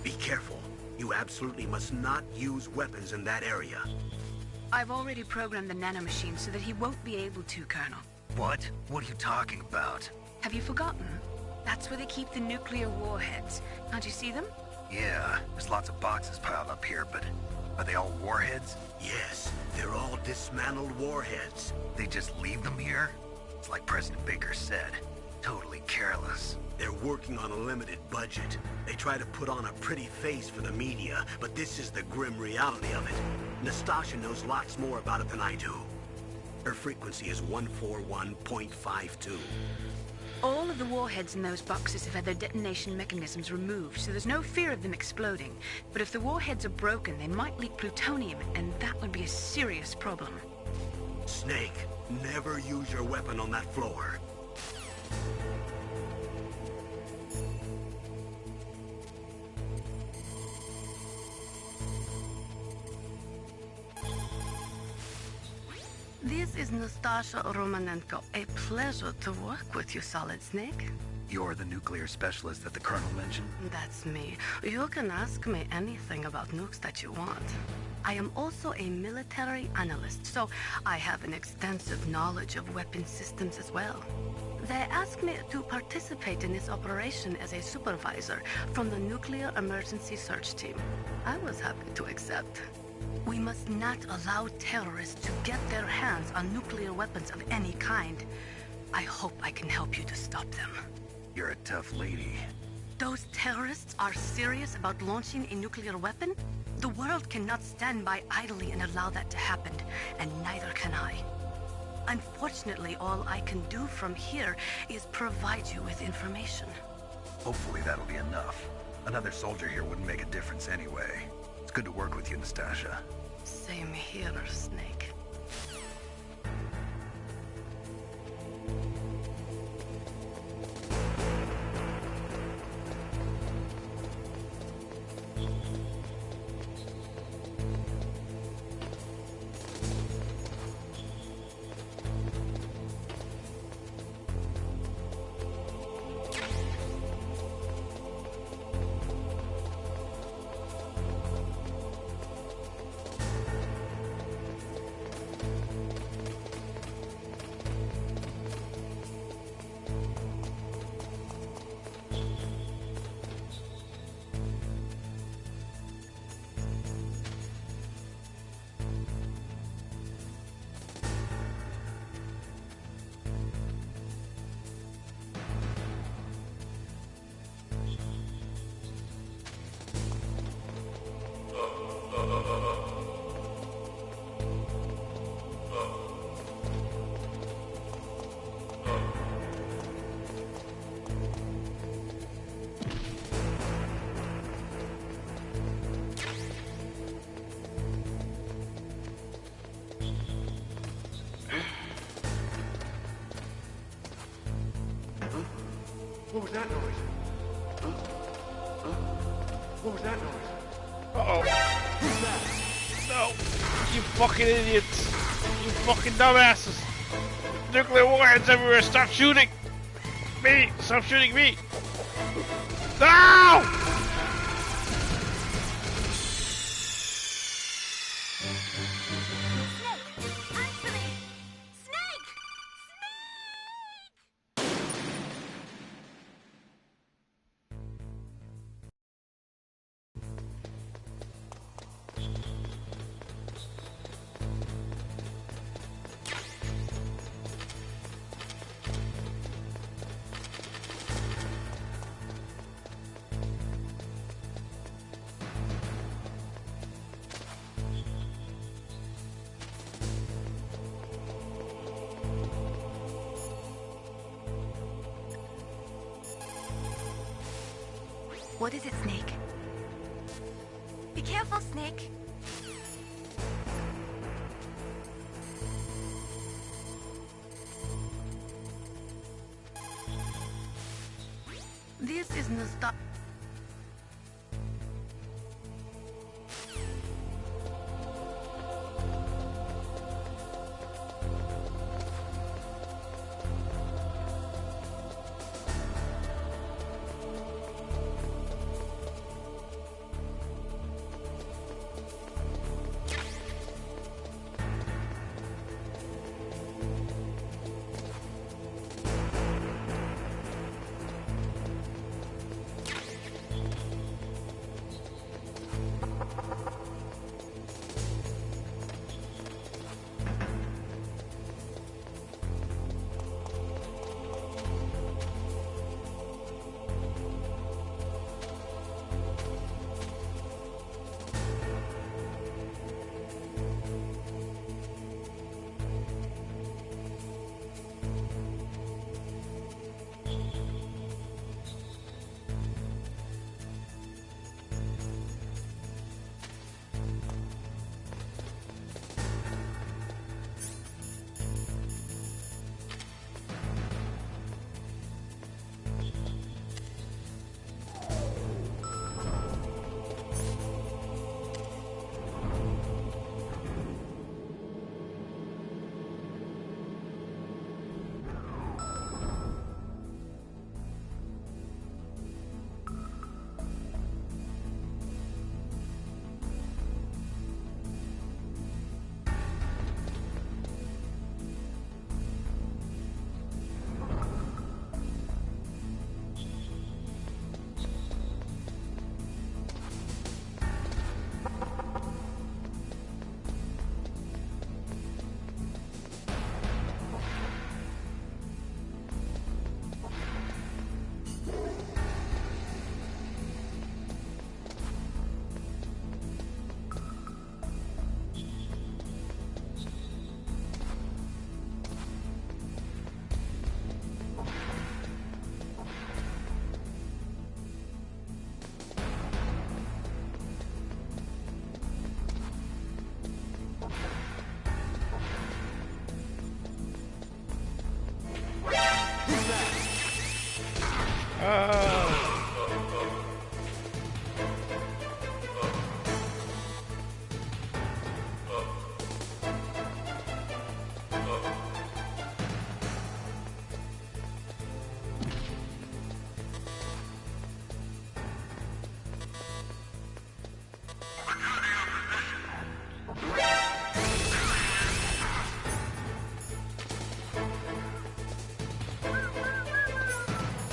Be careful. You absolutely must not use weapons in that area. I've already programmed the nanomachine so that he won't be able to, Colonel. What? What are you talking about? Have you forgotten? That's where they keep the nuclear warheads. Can't you see them? Yeah, there's lots of boxes piled up here, but are they all warheads? Yes, they're all dismantled warheads. They just leave them here? It's like President Baker said. Totally careless. They're working on a limited budget. They try to put on a pretty face for the media, but this is the grim reality of it. Nastasha knows lots more about it than I do. Her frequency is 141.52. All of the warheads in those boxes have had their detonation mechanisms removed, so there's no fear of them exploding. But if the warheads are broken, they might leak plutonium, and that would be a serious problem. Snake, never use your weapon on that floor. This is Nastasha Romanenko. A pleasure to work with you, Solid Snake. You're the nuclear specialist that the Colonel mentioned? That's me. You can ask me anything about nukes that you want. I am also a military analyst, so I have an extensive knowledge of weapon systems as well. They asked me to participate in this operation as a supervisor from the Nuclear Emergency Search Team. I was happy to accept. We must not allow terrorists to get their hands on nuclear weapons of any kind. I hope I can help you to stop them. You're a tough lady. Those terrorists are serious about launching a nuclear weapon? The world cannot stand by idly and allow that to happen, and neither can I. Unfortunately, all I can do from here is provide you with information. Hopefully that'll be enough. Another soldier here wouldn't make a difference anyway. It's good to work with you, Nastasha. Same here, Snake. What was that noise? What was that noise? Uh-oh. Who's that? No! You fucking idiots! You fucking dumbasses! Nuclear warheads everywhere! Stop shooting! Me! Stop shooting me! No! What is it, Snake? Be careful, Snake. This is nostalgia.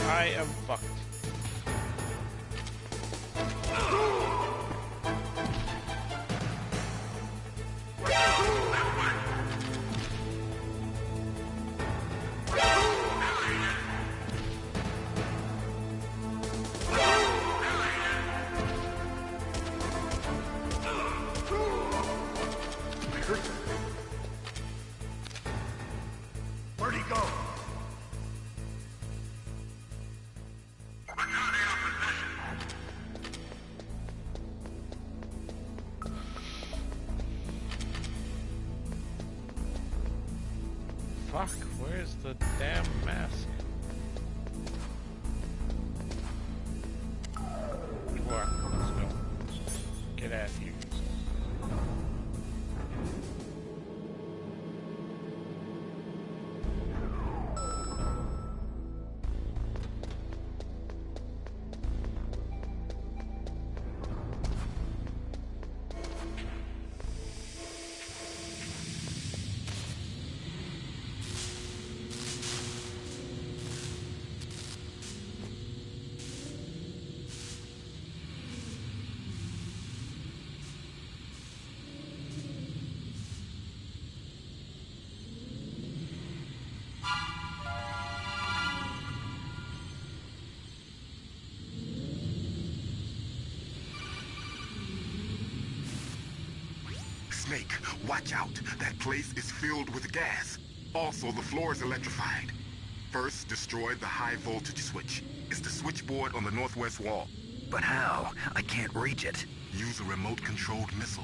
I am fucked. Where'd he go? Fuck, where's the damn mask? Snake, watch out. That place is filled with gas. Also, the floor is electrified. First, destroy the high voltage switch. It's the switchboard on the northwest wall. But how? I can't reach it. Use a remote-controlled missile.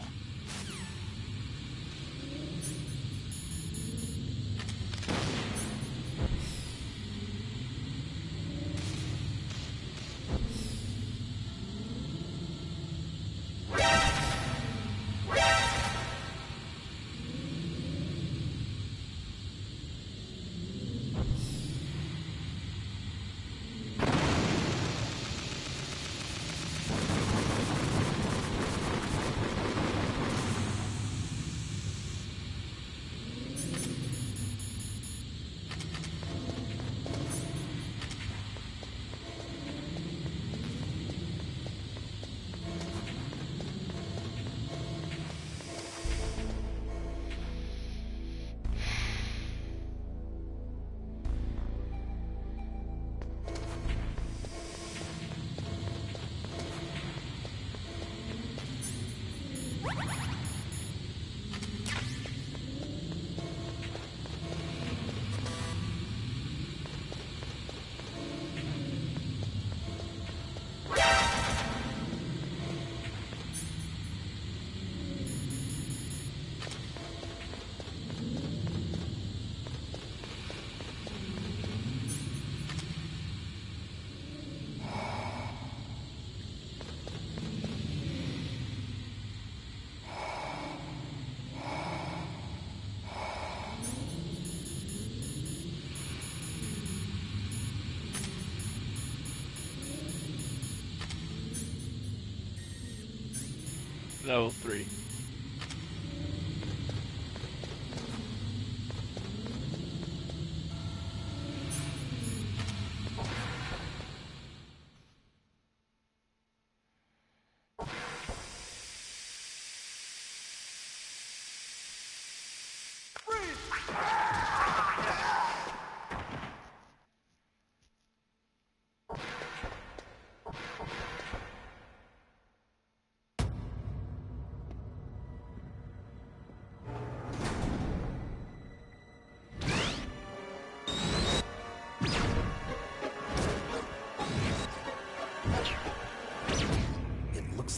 Level 3.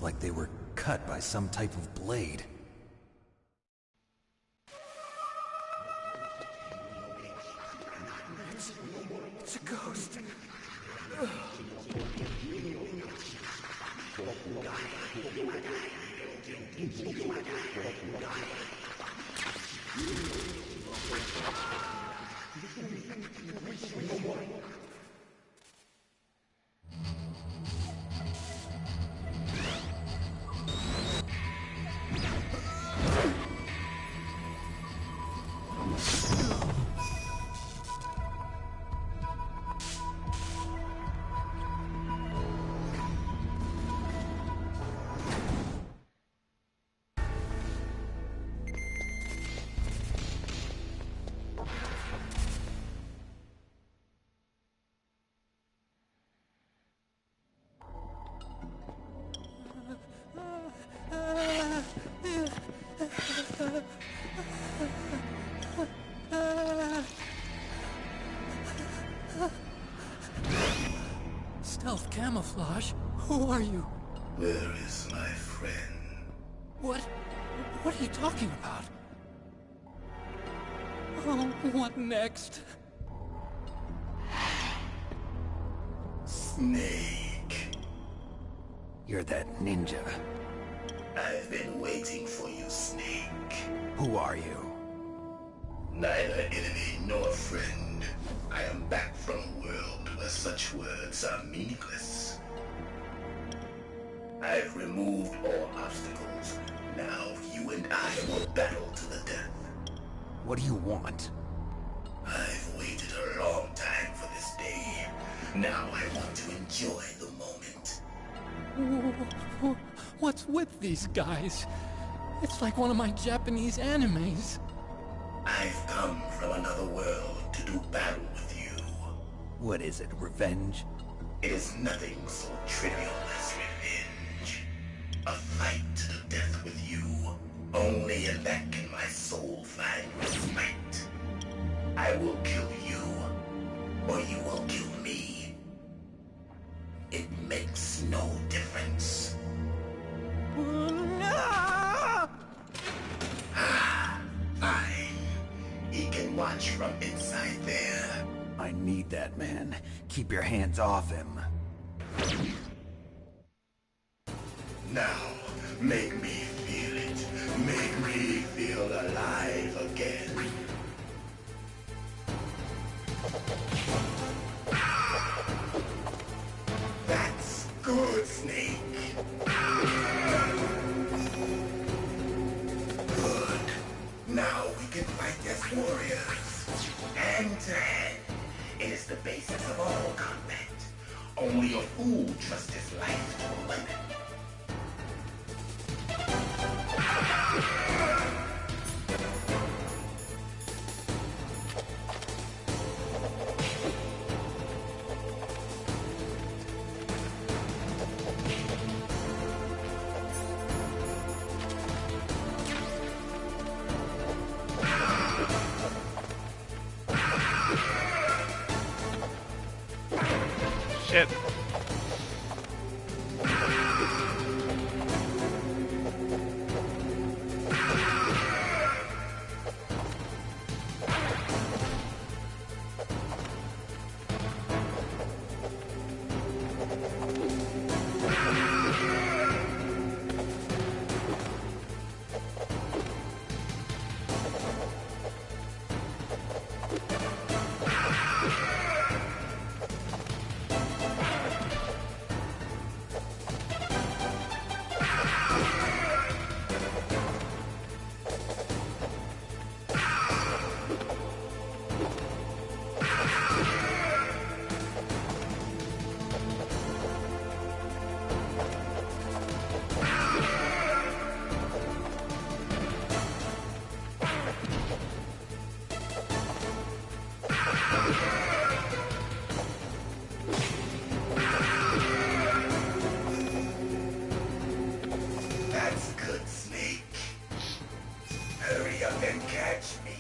Like they were cut by some type of blade. It's a ghost. Stealth camouflage? Who are you? Where is my friend? What are you talking about? Oh, what next? Snake. You're that ninja. I've been waiting for you, Snake. Who are you? Neither enemy nor friend. I am back from a world where such words are meaningless. I've removed all obstacles. Now you and I will battle to the death. What do you want? I've waited a long time for this day. Now I want to enjoy the moment. What's with these guys? It's like one of my Japanese animes. I've come from another world to do battle with you. What is it, revenge? It is nothing so trivial as revenge. A fight to the death with you. Only in that can my soul find respite. I will kill you, or you will kill me. It makes no difference. Fine. He can watch from inside there. I need that man. Keep your hands off him. Now, make me feel it. Make me feel alive again. That's good, Snake. Good. Now we can fight as warriors. Hand to hand. It is the basis of all combat. Only a fool trusts his life to a weapon. Shit. That's good, Snake. Hurry up and catch me.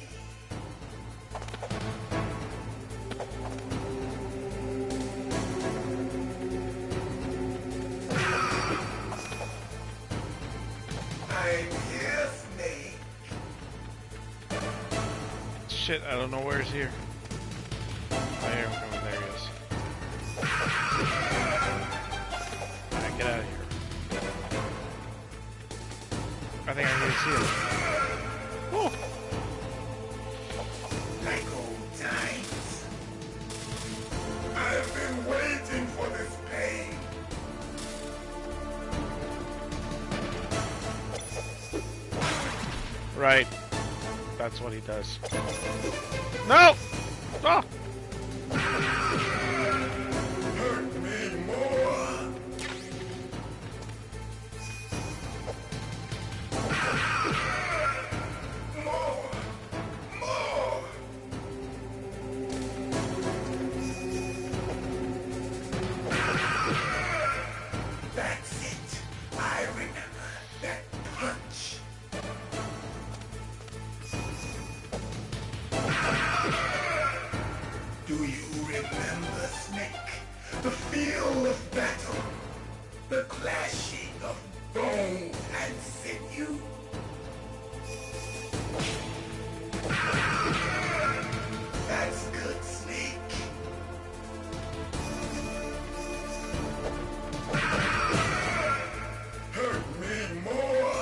I'm here, Snake. Shit, I don't know where's here. Oh, here we go. There he is. Alright, get out of here. I think I can see him. Woo! Like old times. I've been waiting for this pain. Right. That's what he does. No! Oh! Hurt me more. More. That's it. I remember that punch. Do you remember, Snake? The feel of battle. The clashing of bone and sinew. That's good, Snake. Hurt me more.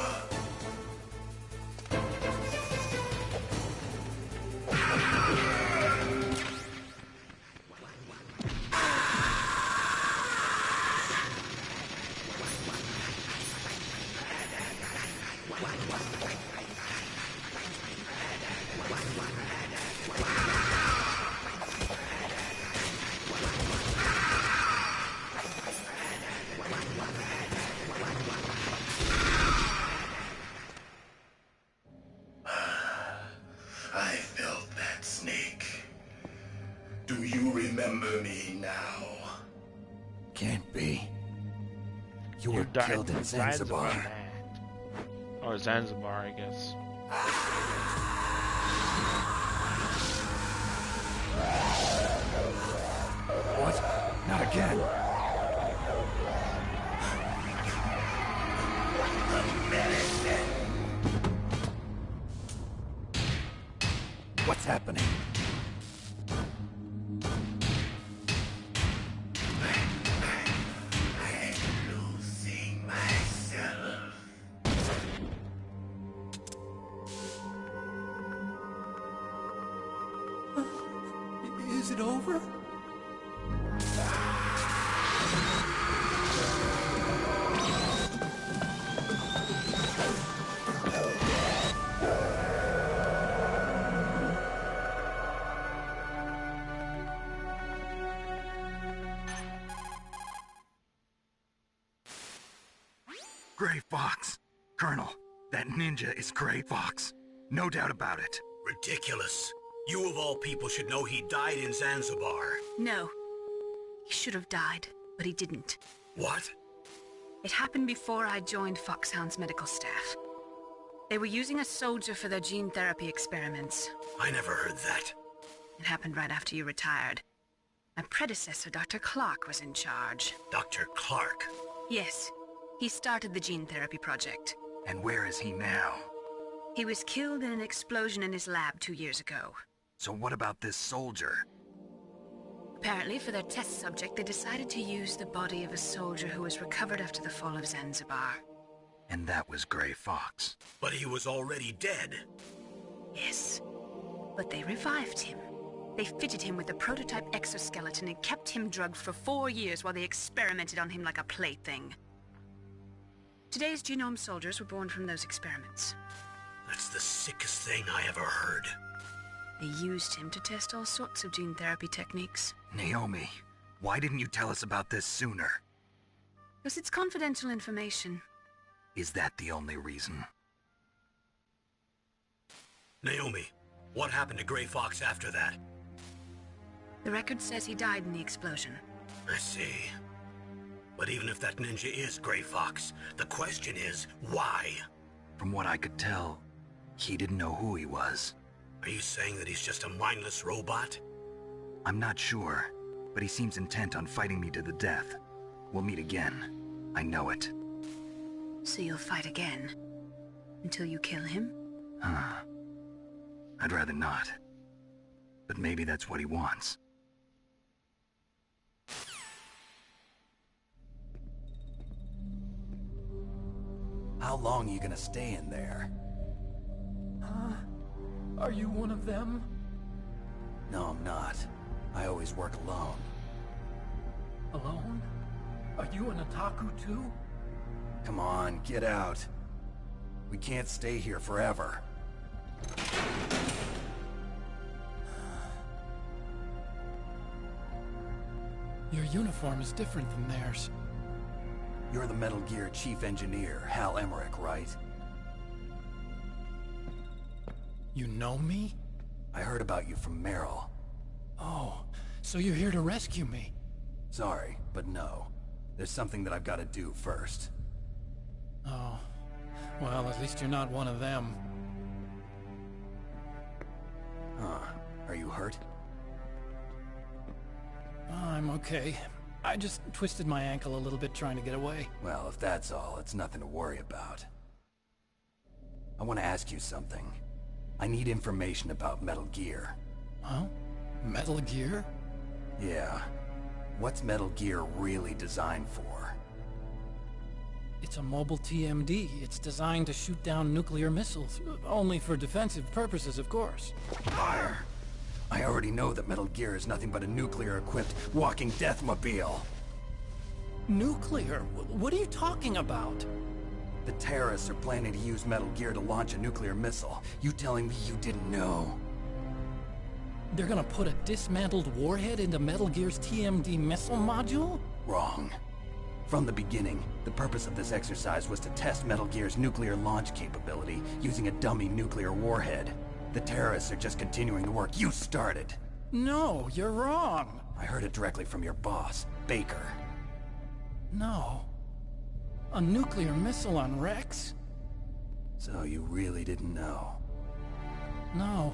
I felt that, Snake. Do you remember me now? Can't be. You You were died killed in inside the Zanzibar. man. Or Zanzibar, I guess. What? Not again. What's happening? Losing myself. Is it over? Gray Fox. Colonel, that ninja is Gray Fox. No doubt about it. Ridiculous. You of all people should know he died in Zanzibar. No. He should have died, but he didn't. What? It happened before I joined Foxhound's medical staff. They were using a soldier for their gene therapy experiments. I never heard that. It happened right after you retired. My predecessor, Dr. Clark, was in charge. Dr. Clark? Yes. He started the gene therapy project. And where is he now? He was killed in an explosion in his lab 2 years ago. So what about this soldier? Apparently, for their test subject, they decided to use the body of a soldier who was recovered after the fall of Zanzibar. And that was Gray Fox. But he was already dead. Yes. But they revived him. They fitted him with a prototype exoskeleton and kept him drugged for 4 years while they experimented on him like a plaything. Today's genome soldiers were born from those experiments. That's the sickest thing I ever heard. They used him to test all sorts of gene therapy techniques. Naomi, why didn't you tell us about this sooner? Because it's confidential information. Is that the only reason? Naomi, what happened to Gray Fox after that? The record says he died in the explosion. I see. But even if that ninja is Gray Fox, the question is, why? From what I could tell, he didn't know who he was. Are you saying that he's just a mindless robot? I'm not sure, but he seems intent on fighting me to the death. We'll meet again. I know it. So you'll fight again? Until you kill him? I'd rather not. But maybe that's what he wants. How long are you gonna stay in there? Huh? Are you one of them? No, I'm not. I always work alone. Alone? Are you an otaku too? Come on, get out. We can't stay here forever. Your uniform is different than theirs. You're the Metal Gear Chief Engineer, Hal Emmerich, right? You know me? I heard about you from Meryl. Oh, so you're here to rescue me? Sorry, but no. There's something that I've got to do first. Oh. Well, at least you're not one of them. Huh. Are you hurt? I'm okay. I just twisted my ankle a little bit trying to get away. Well, if that's all, it's nothing to worry about. I want to ask you something. I need information about Metal Gear. Huh? Metal Gear? Yeah. What's Metal Gear really designed for? It's a mobile TMD. It's designed to shoot down nuclear missiles. Only for defensive purposes, of course. Fire! I already know that Metal Gear is nothing but a nuclear-equipped walking deathmobile. Nuclear? What are you talking about? The terrorists are planning to use Metal Gear to launch a nuclear missile. You telling me you didn't know? They're gonna put a dismantled warhead into Metal Gear's TMD missile module? Wrong. From the beginning, the purpose of this exercise was to test Metal Gear's nuclear launch capability using a dummy nuclear warhead. The terrorists are just continuing the work you started. No, you're wrong. I heard it directly from your boss, Baker. No. A nuclear missile on Rex? So you really didn't know? No.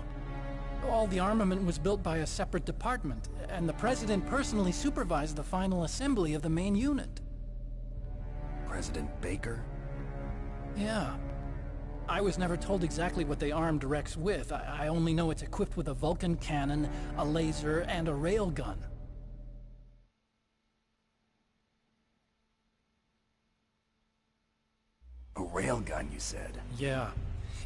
All the armament was built by a separate department, and the President personally supervised the final assembly of the main unit. President Baker? Yeah. I was never told exactly what they armed Rex with. I only know it's equipped with a Vulcan cannon, a laser, and a railgun. A railgun, you said? Yeah.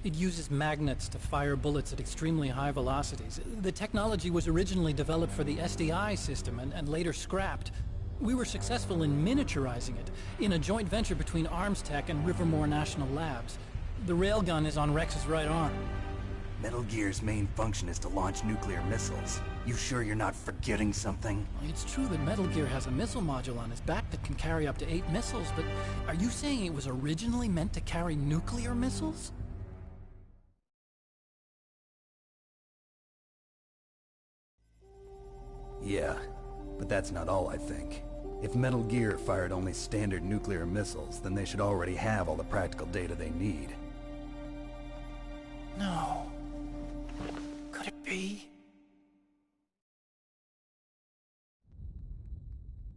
It uses magnets to fire bullets at extremely high velocities. The technology was originally developed for the SDI system and later scrapped. We were successful in miniaturizing it, in a joint venture between Arms Tech and Rivermore National Labs. The railgun is on Rex's right arm. Metal Gear's main function is to launch nuclear missiles. You sure you're not forgetting something? It's true that Metal Gear has a missile module on its back that can carry up to 8 missiles, but are you saying it was originally meant to carry nuclear missiles? Yeah, but that's not all I think. If Metal Gear fired only standard nuclear missiles, then they should already have all the practical data they need. No. Could it be?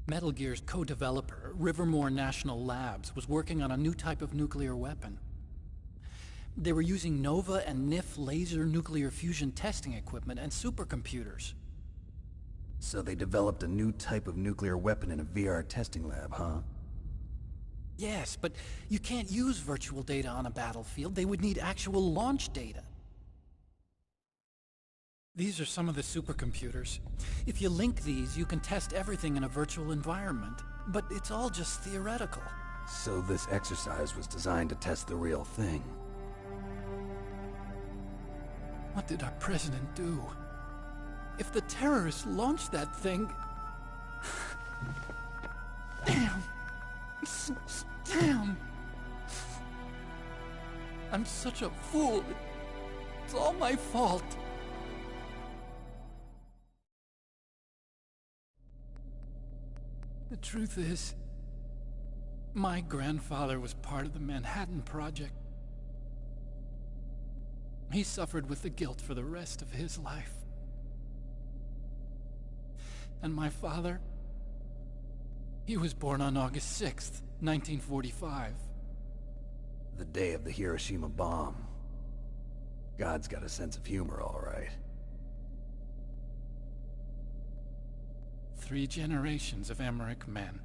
Metal Gear's co-developer, Rivermore National Labs, was working on a new type of nuclear weapon. They were using NOVA and NIF laser nuclear fusion testing equipment and supercomputers. So they developed a new type of nuclear weapon in a VR testing lab, huh? Yes, but you can't use virtual data on a battlefield. They would need actual launch data. These are some of the supercomputers. If you link these, you can test everything in a virtual environment. But it's all just theoretical. So this exercise was designed to test the real thing. What did our president do? If the terrorists launched that thing... Damn! Damn! I'm such a fool. It's all my fault. The truth is, my grandfather was part of the Manhattan Project. He suffered with the guilt for the rest of his life. And my father, he was born on August 6th, 1945. The day of the Hiroshima bomb. God's got a sense of humor, all right. 3 generations of Emmerich men.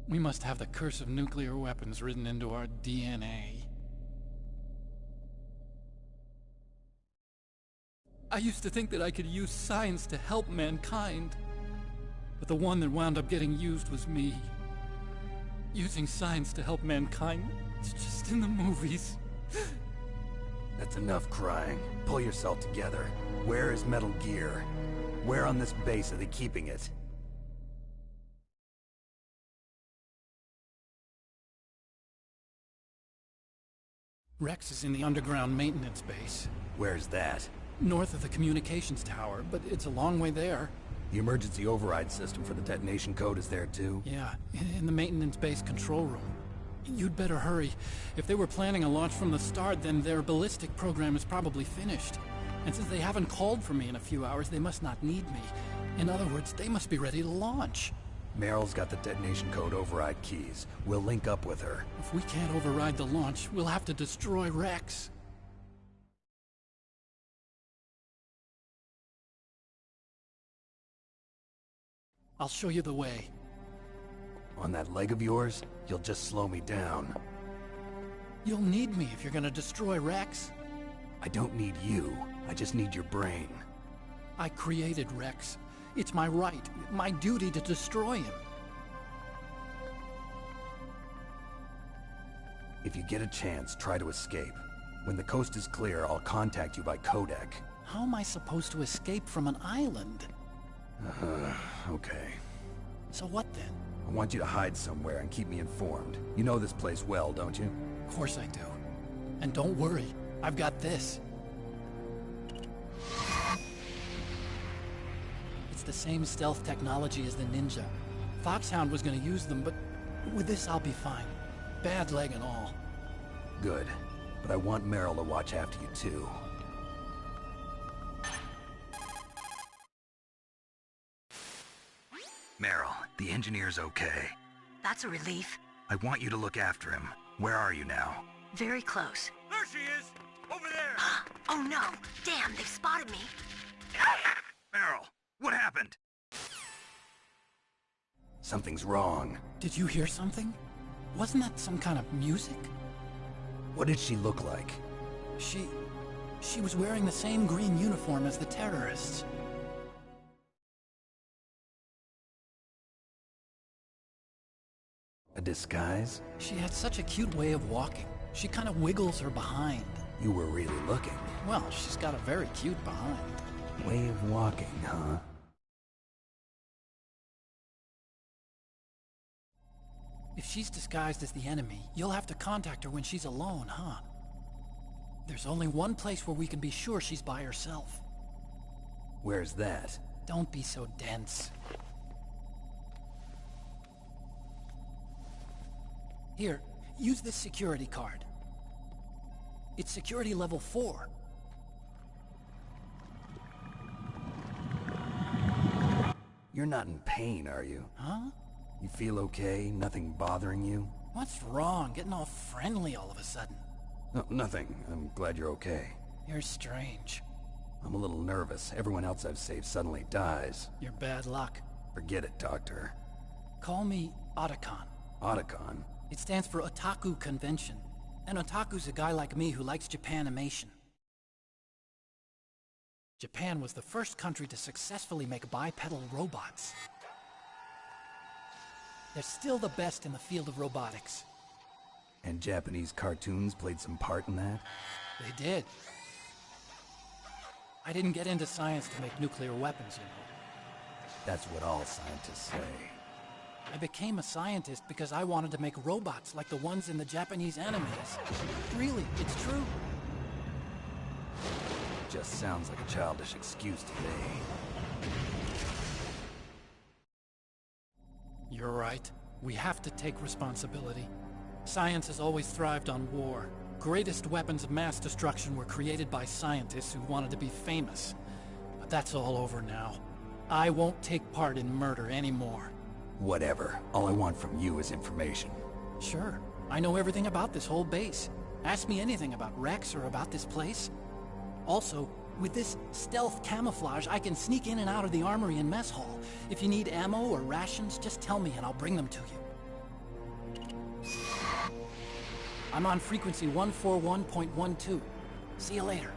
We must have the curse of nuclear weapons written into our DNA. I used to think that I could use science to help mankind. But the one that wound up getting used was me. Using science to help mankind, it's just in the movies. That's enough crying. Pull yourself together. Where is Metal Gear? Where on this base are they keeping it? Rex is in the underground maintenance base. Where's that? North of the communications tower, but it's a long way there. The emergency override system for the detonation code is there too? Yeah, in the maintenance base control room. You'd better hurry. If they were planning a launch from the start, then their ballistic program is probably finished. And since they haven't called for me in a few hours, they must not need me. In other words, they must be ready to launch. Meryl's got the detonation code override keys. We'll link up with her. If we can't override the launch, we'll have to destroy Rex. I'll show you the way. On that leg of yours, you'll just slow me down. You'll need me if you're gonna destroy Rex. I don't need you. I just need your brain. I created Rex. It's my right, my duty to destroy him. If you get a chance, try to escape. When the coast is clear, I'll contact you by codec. How am I supposed to escape from an island? Okay. So what then? I want you to hide somewhere and keep me informed. You know this place well, don't you? Of course I do. And don't worry, I've got this. It's the same stealth technology as the Ninja. Foxhound was gonna use them, but with this I'll be fine. Bad leg and all. Good. But I want Meryl to watch after you, too. Meryl, the engineer's okay. That's a relief. I want you to look after him. Where are you now? Very close. There she is! Over there! Oh no! Damn, they've spotted me! Meryl, what happened? Something's wrong. Did you hear something? Wasn't that some kind of music? What did she look like? She was wearing the same green uniform as the terrorists. A disguise? She had such a cute way of walking. She kind of wiggles her behind. You were really looking. Well, she's got a very cute behind. Way of walking, huh? If she's disguised as the enemy, you'll have to contact her when she's alone, huh? There's only one place where we can be sure she's by herself. Where's that? Don't be so dense. Here, use this security card. It's security level 4. You're not in pain, are you? Huh? You feel okay? Nothing bothering you? What's wrong? Getting all friendly all of a sudden. No, nothing. I'm glad you're okay. You're strange. I'm a little nervous. Everyone else I've saved suddenly dies. You're bad luck. Forget it, Doctor. Call me Otacon. Otacon? It stands for Otaku Convention. An otaku's a guy like me who likes Japanimation. Japan was the first country to successfully make bipedal robots. They're still the best in the field of robotics. And Japanese cartoons played some part in that? They did. I didn't get into science to make nuclear weapons, you know. That's what all scientists say. I became a scientist because I wanted to make robots like the ones in the Japanese animes. Really, it's true. Just sounds like a childish excuse to me. You're right. We have to take responsibility. Science has always thrived on war. Greatest weapons of mass destruction were created by scientists who wanted to be famous. But that's all over now. I won't take part in murder anymore. Whatever. All I want from you is information. Sure. I know everything about this whole base. Ask me anything about Rex or about this place. Also, with this stealth camouflage, I can sneak in and out of the armory and mess hall. If you need ammo or rations, just tell me and I'll bring them to you. I'm on frequency 141.12. See you later.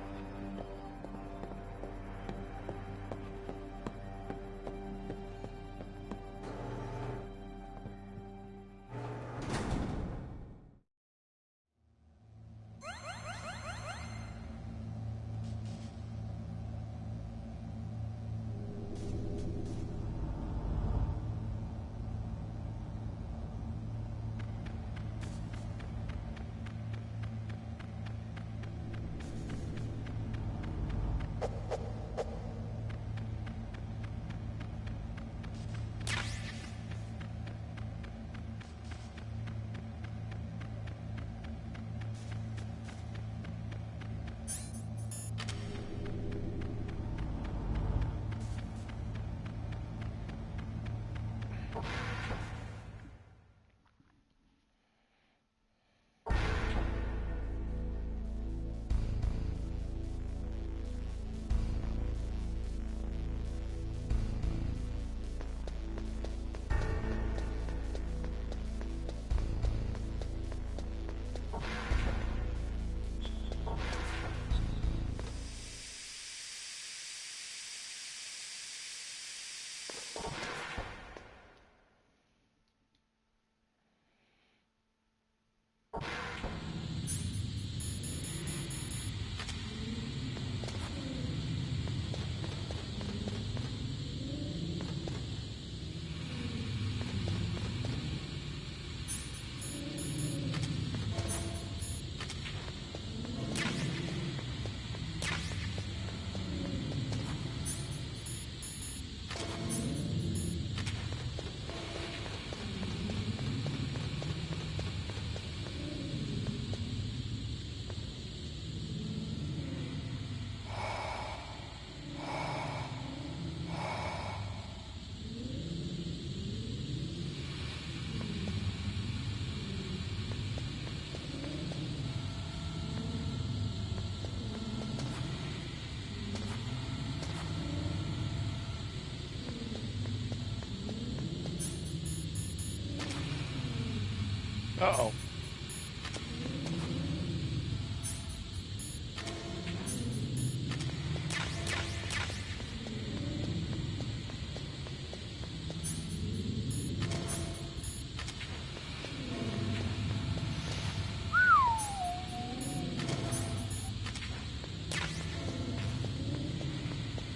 Uh-oh.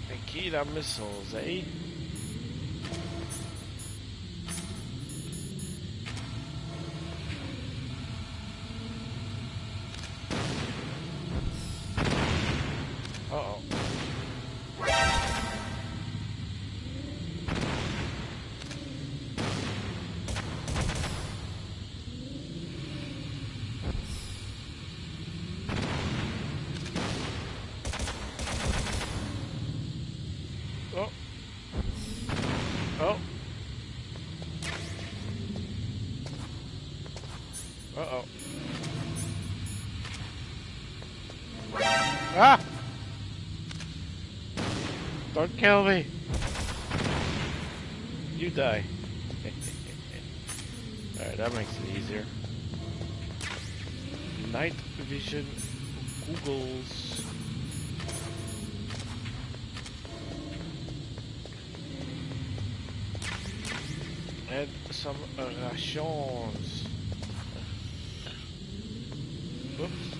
Nikita missiles, eh? Uh-oh. Oh. Oh. Uh-oh. Ah! Don't kill me. You die. Alright, that makes it easier. Night vision googles. And some rations. Oops.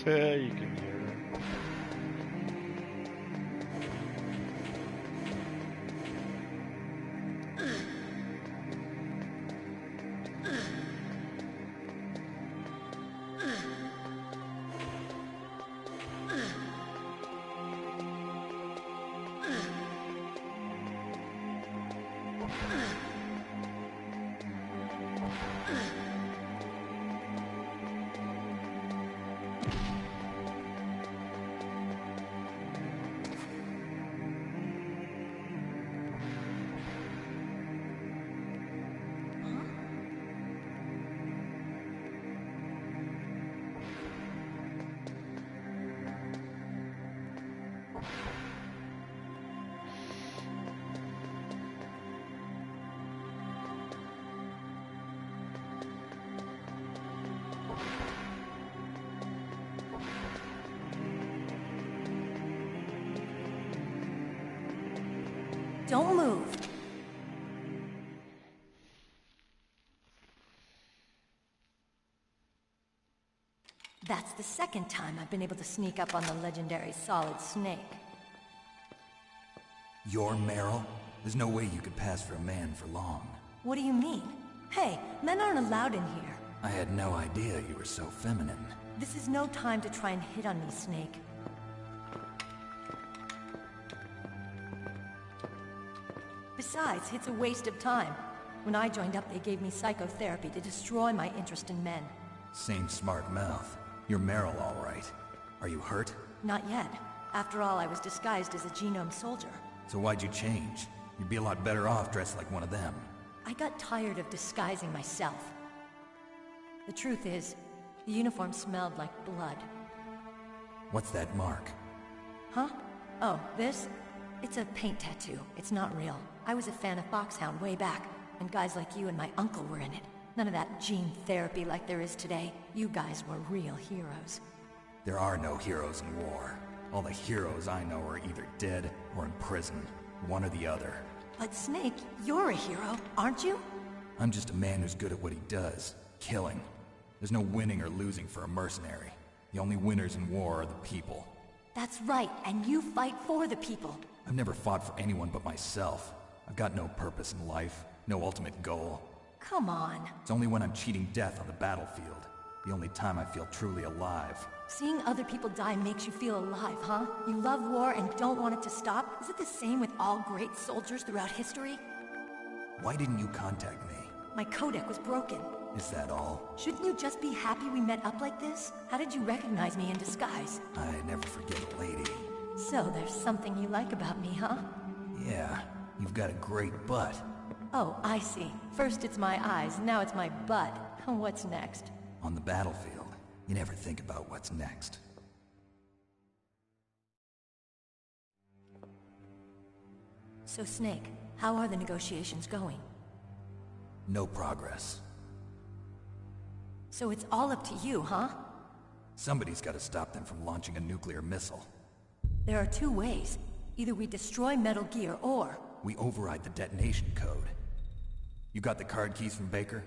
You can hear her. Don't move. That's the second time I've been able to sneak up on the legendary Solid Snake. You're Meryl? There's no way you could pass for a man for long. What do you mean? Hey, men aren't allowed in here. I had no idea you were so feminine. This is no time to try and hit on me, Snake. Besides, it's a waste of time. When I joined up, they gave me psychotherapy to destroy my interest in men. Same smart mouth. You're Meryl, all right. Are you hurt? Not yet. After all, I was disguised as a genome soldier. So why'd you change? You'd be a lot better off dressed like one of them. I got tired of disguising myself. The truth is, the uniform smelled like blood. What's that mark? Huh? Oh, this? It's a paint tattoo. It's not real. I was a fan of Foxhound way back, and guys like you and my uncle were in it. None of that gene therapy like there is today. You guys were real heroes. There are no heroes in war. All the heroes I know are either dead or in prison. One or the other. But Snake, you're a hero, aren't you? I'm just a man who's good at what he does. Killing. There's no winning or losing for a mercenary. The only winners in war are the people. That's right, and you fight for the people. I've never fought for anyone but myself. I've got no purpose in life, no ultimate goal. Come on. It's only when I'm cheating death on the battlefield. The only time I feel truly alive. Seeing other people die makes you feel alive, huh? You love war and don't want it to stop? Is it the same with all great soldiers throughout history? Why didn't you contact me? My codec was broken. Is that all? Shouldn't you just be happy we met up like this? How did you recognize me in disguise? I never forget a lady. So there's something you like about me, huh? Yeah, you've got a great butt. Oh, I see. First it's my eyes, now it's my butt. What's next? On the battlefield, you never think about what's next. So Snake, how are the negotiations going? No progress. So it's all up to you, huh? Somebody's got to stop them from launching a nuclear missile. There are two ways. Either we destroy Metal Gear, or... we override the detonation code. You got the card keys from Baker?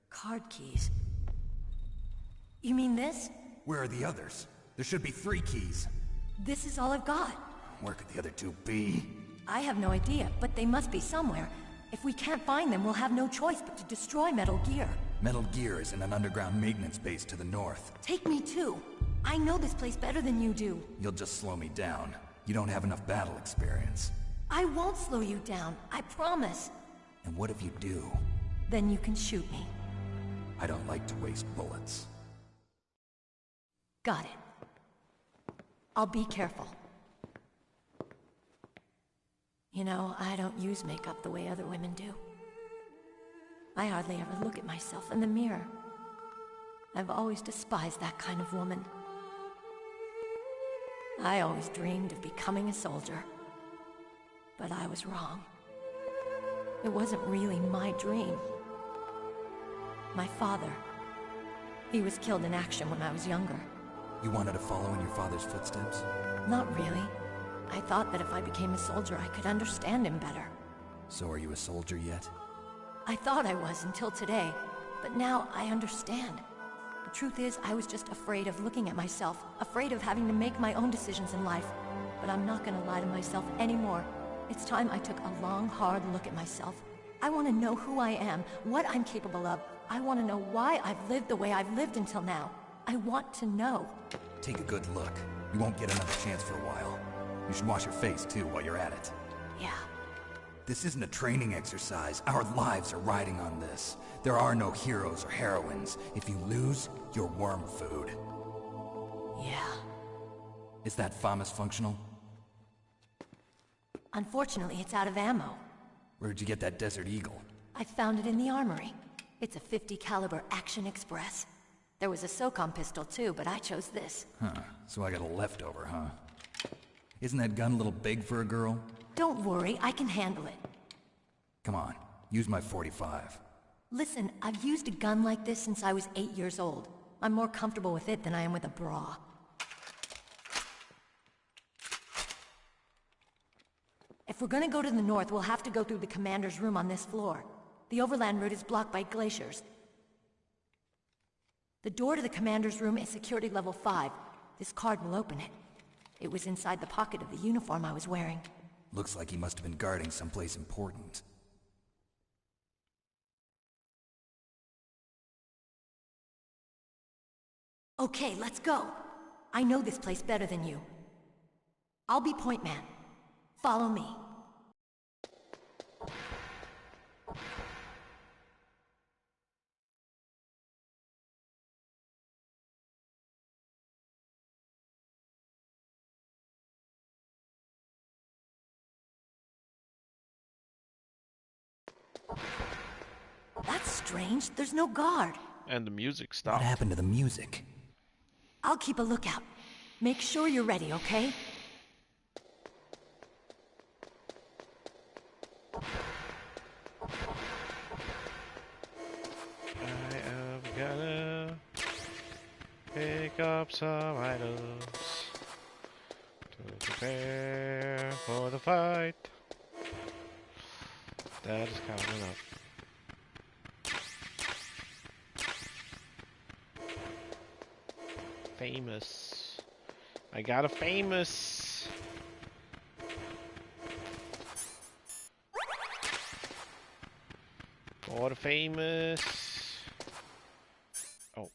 Card keys? You mean this? Where are the others? There should be 3 keys. This is all I've got. Where could the other 2 be? I have no idea, but they must be somewhere. If we can't find them, we'll have no choice but to destroy Metal Gear. Metal Gear is in an underground maintenance base to the north. Take me too. I know this place better than you do. You'll just slow me down. You don't have enough battle experience. I won't slow you down, I promise. And what if you do? Then you can shoot me. I don't like to waste bullets. Got it. I'll be careful. You know, I don't use makeup the way other women do. I hardly ever look at myself in the mirror. I've always despised that kind of woman. I always dreamed of becoming a soldier. But I was wrong. It wasn't really my dream. My father, he was killed in action when I was younger. You wanted to follow in your father's footsteps? Not really. I thought that if I became a soldier, I could understand him better. So are you a soldier yet? I thought I was until today, but now I understand. The truth is, I was just afraid of looking at myself, afraid of having to make my own decisions in life. But I'm not gonna lie to myself anymore. It's time I took a long, hard look at myself. I want to know who I am, what I'm capable of. I want to know why I've lived the way I've lived until now. I want to know. Take a good look. You won't get another chance for a while. You should wash your face, too, while you're at it. Yeah. This isn't a training exercise. Our lives are riding on this. There are no heroes or heroines. If you lose, you're worm food. Yeah. Is that FAMAS functional? Unfortunately, it's out of ammo. Where'd you get that Desert Eagle? I found it in the armory. It's a .50 caliber Action Express. There was a SOCOM pistol too, but I chose this. Huh, so I got a leftover, huh? Isn't that gun a little big for a girl? Don't worry, I can handle it. Come on, use my .45. Listen, I've used a gun like this since I was 8 years old. I'm more comfortable with it than I am with a bra. If If we're gonna go to the north, we'll have to go through the commander's room on this floor. The overland route is blocked by glaciers. The door to the commander's room is security level 5. This card will open it. It was inside the pocket of the uniform I was wearing. Looks like he must have been guarding someplace important. Okay, let's go. I know this place better than you. I'll be point man. Follow me. That's strange. There's no guard. And the music stopped. What happened to the music? I'll keep a lookout. Make sure you're ready, okay? I am gonna pick up some items to prepare for the fight that is coming up. Famous. I got a famous. For the famous. Oh,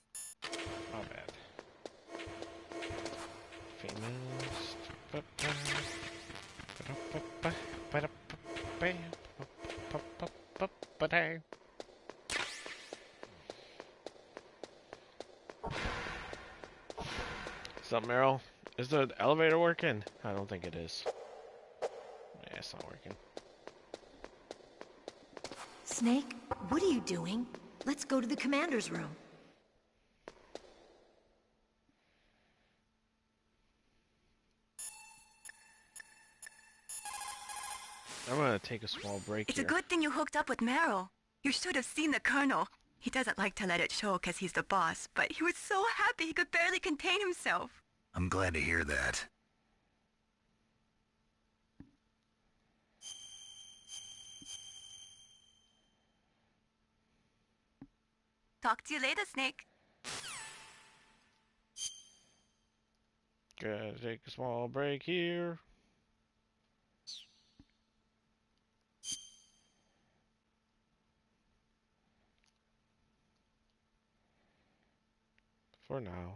my bad. Famous. What's up, Meryl? Is the elevator working? I don't think it is. Yeah, it's not working. Snake, what are you doing? Let's go to the commander's room. I'm gonna take a small break It's here. a good thing you hooked up with Meryl. You should have seen the Colonel. He doesn't like to let it show because he's the boss, but he was so happy he could barely contain himself. I'm glad to hear that. Talk to you later, Snake. Gotta take a small break here. For now.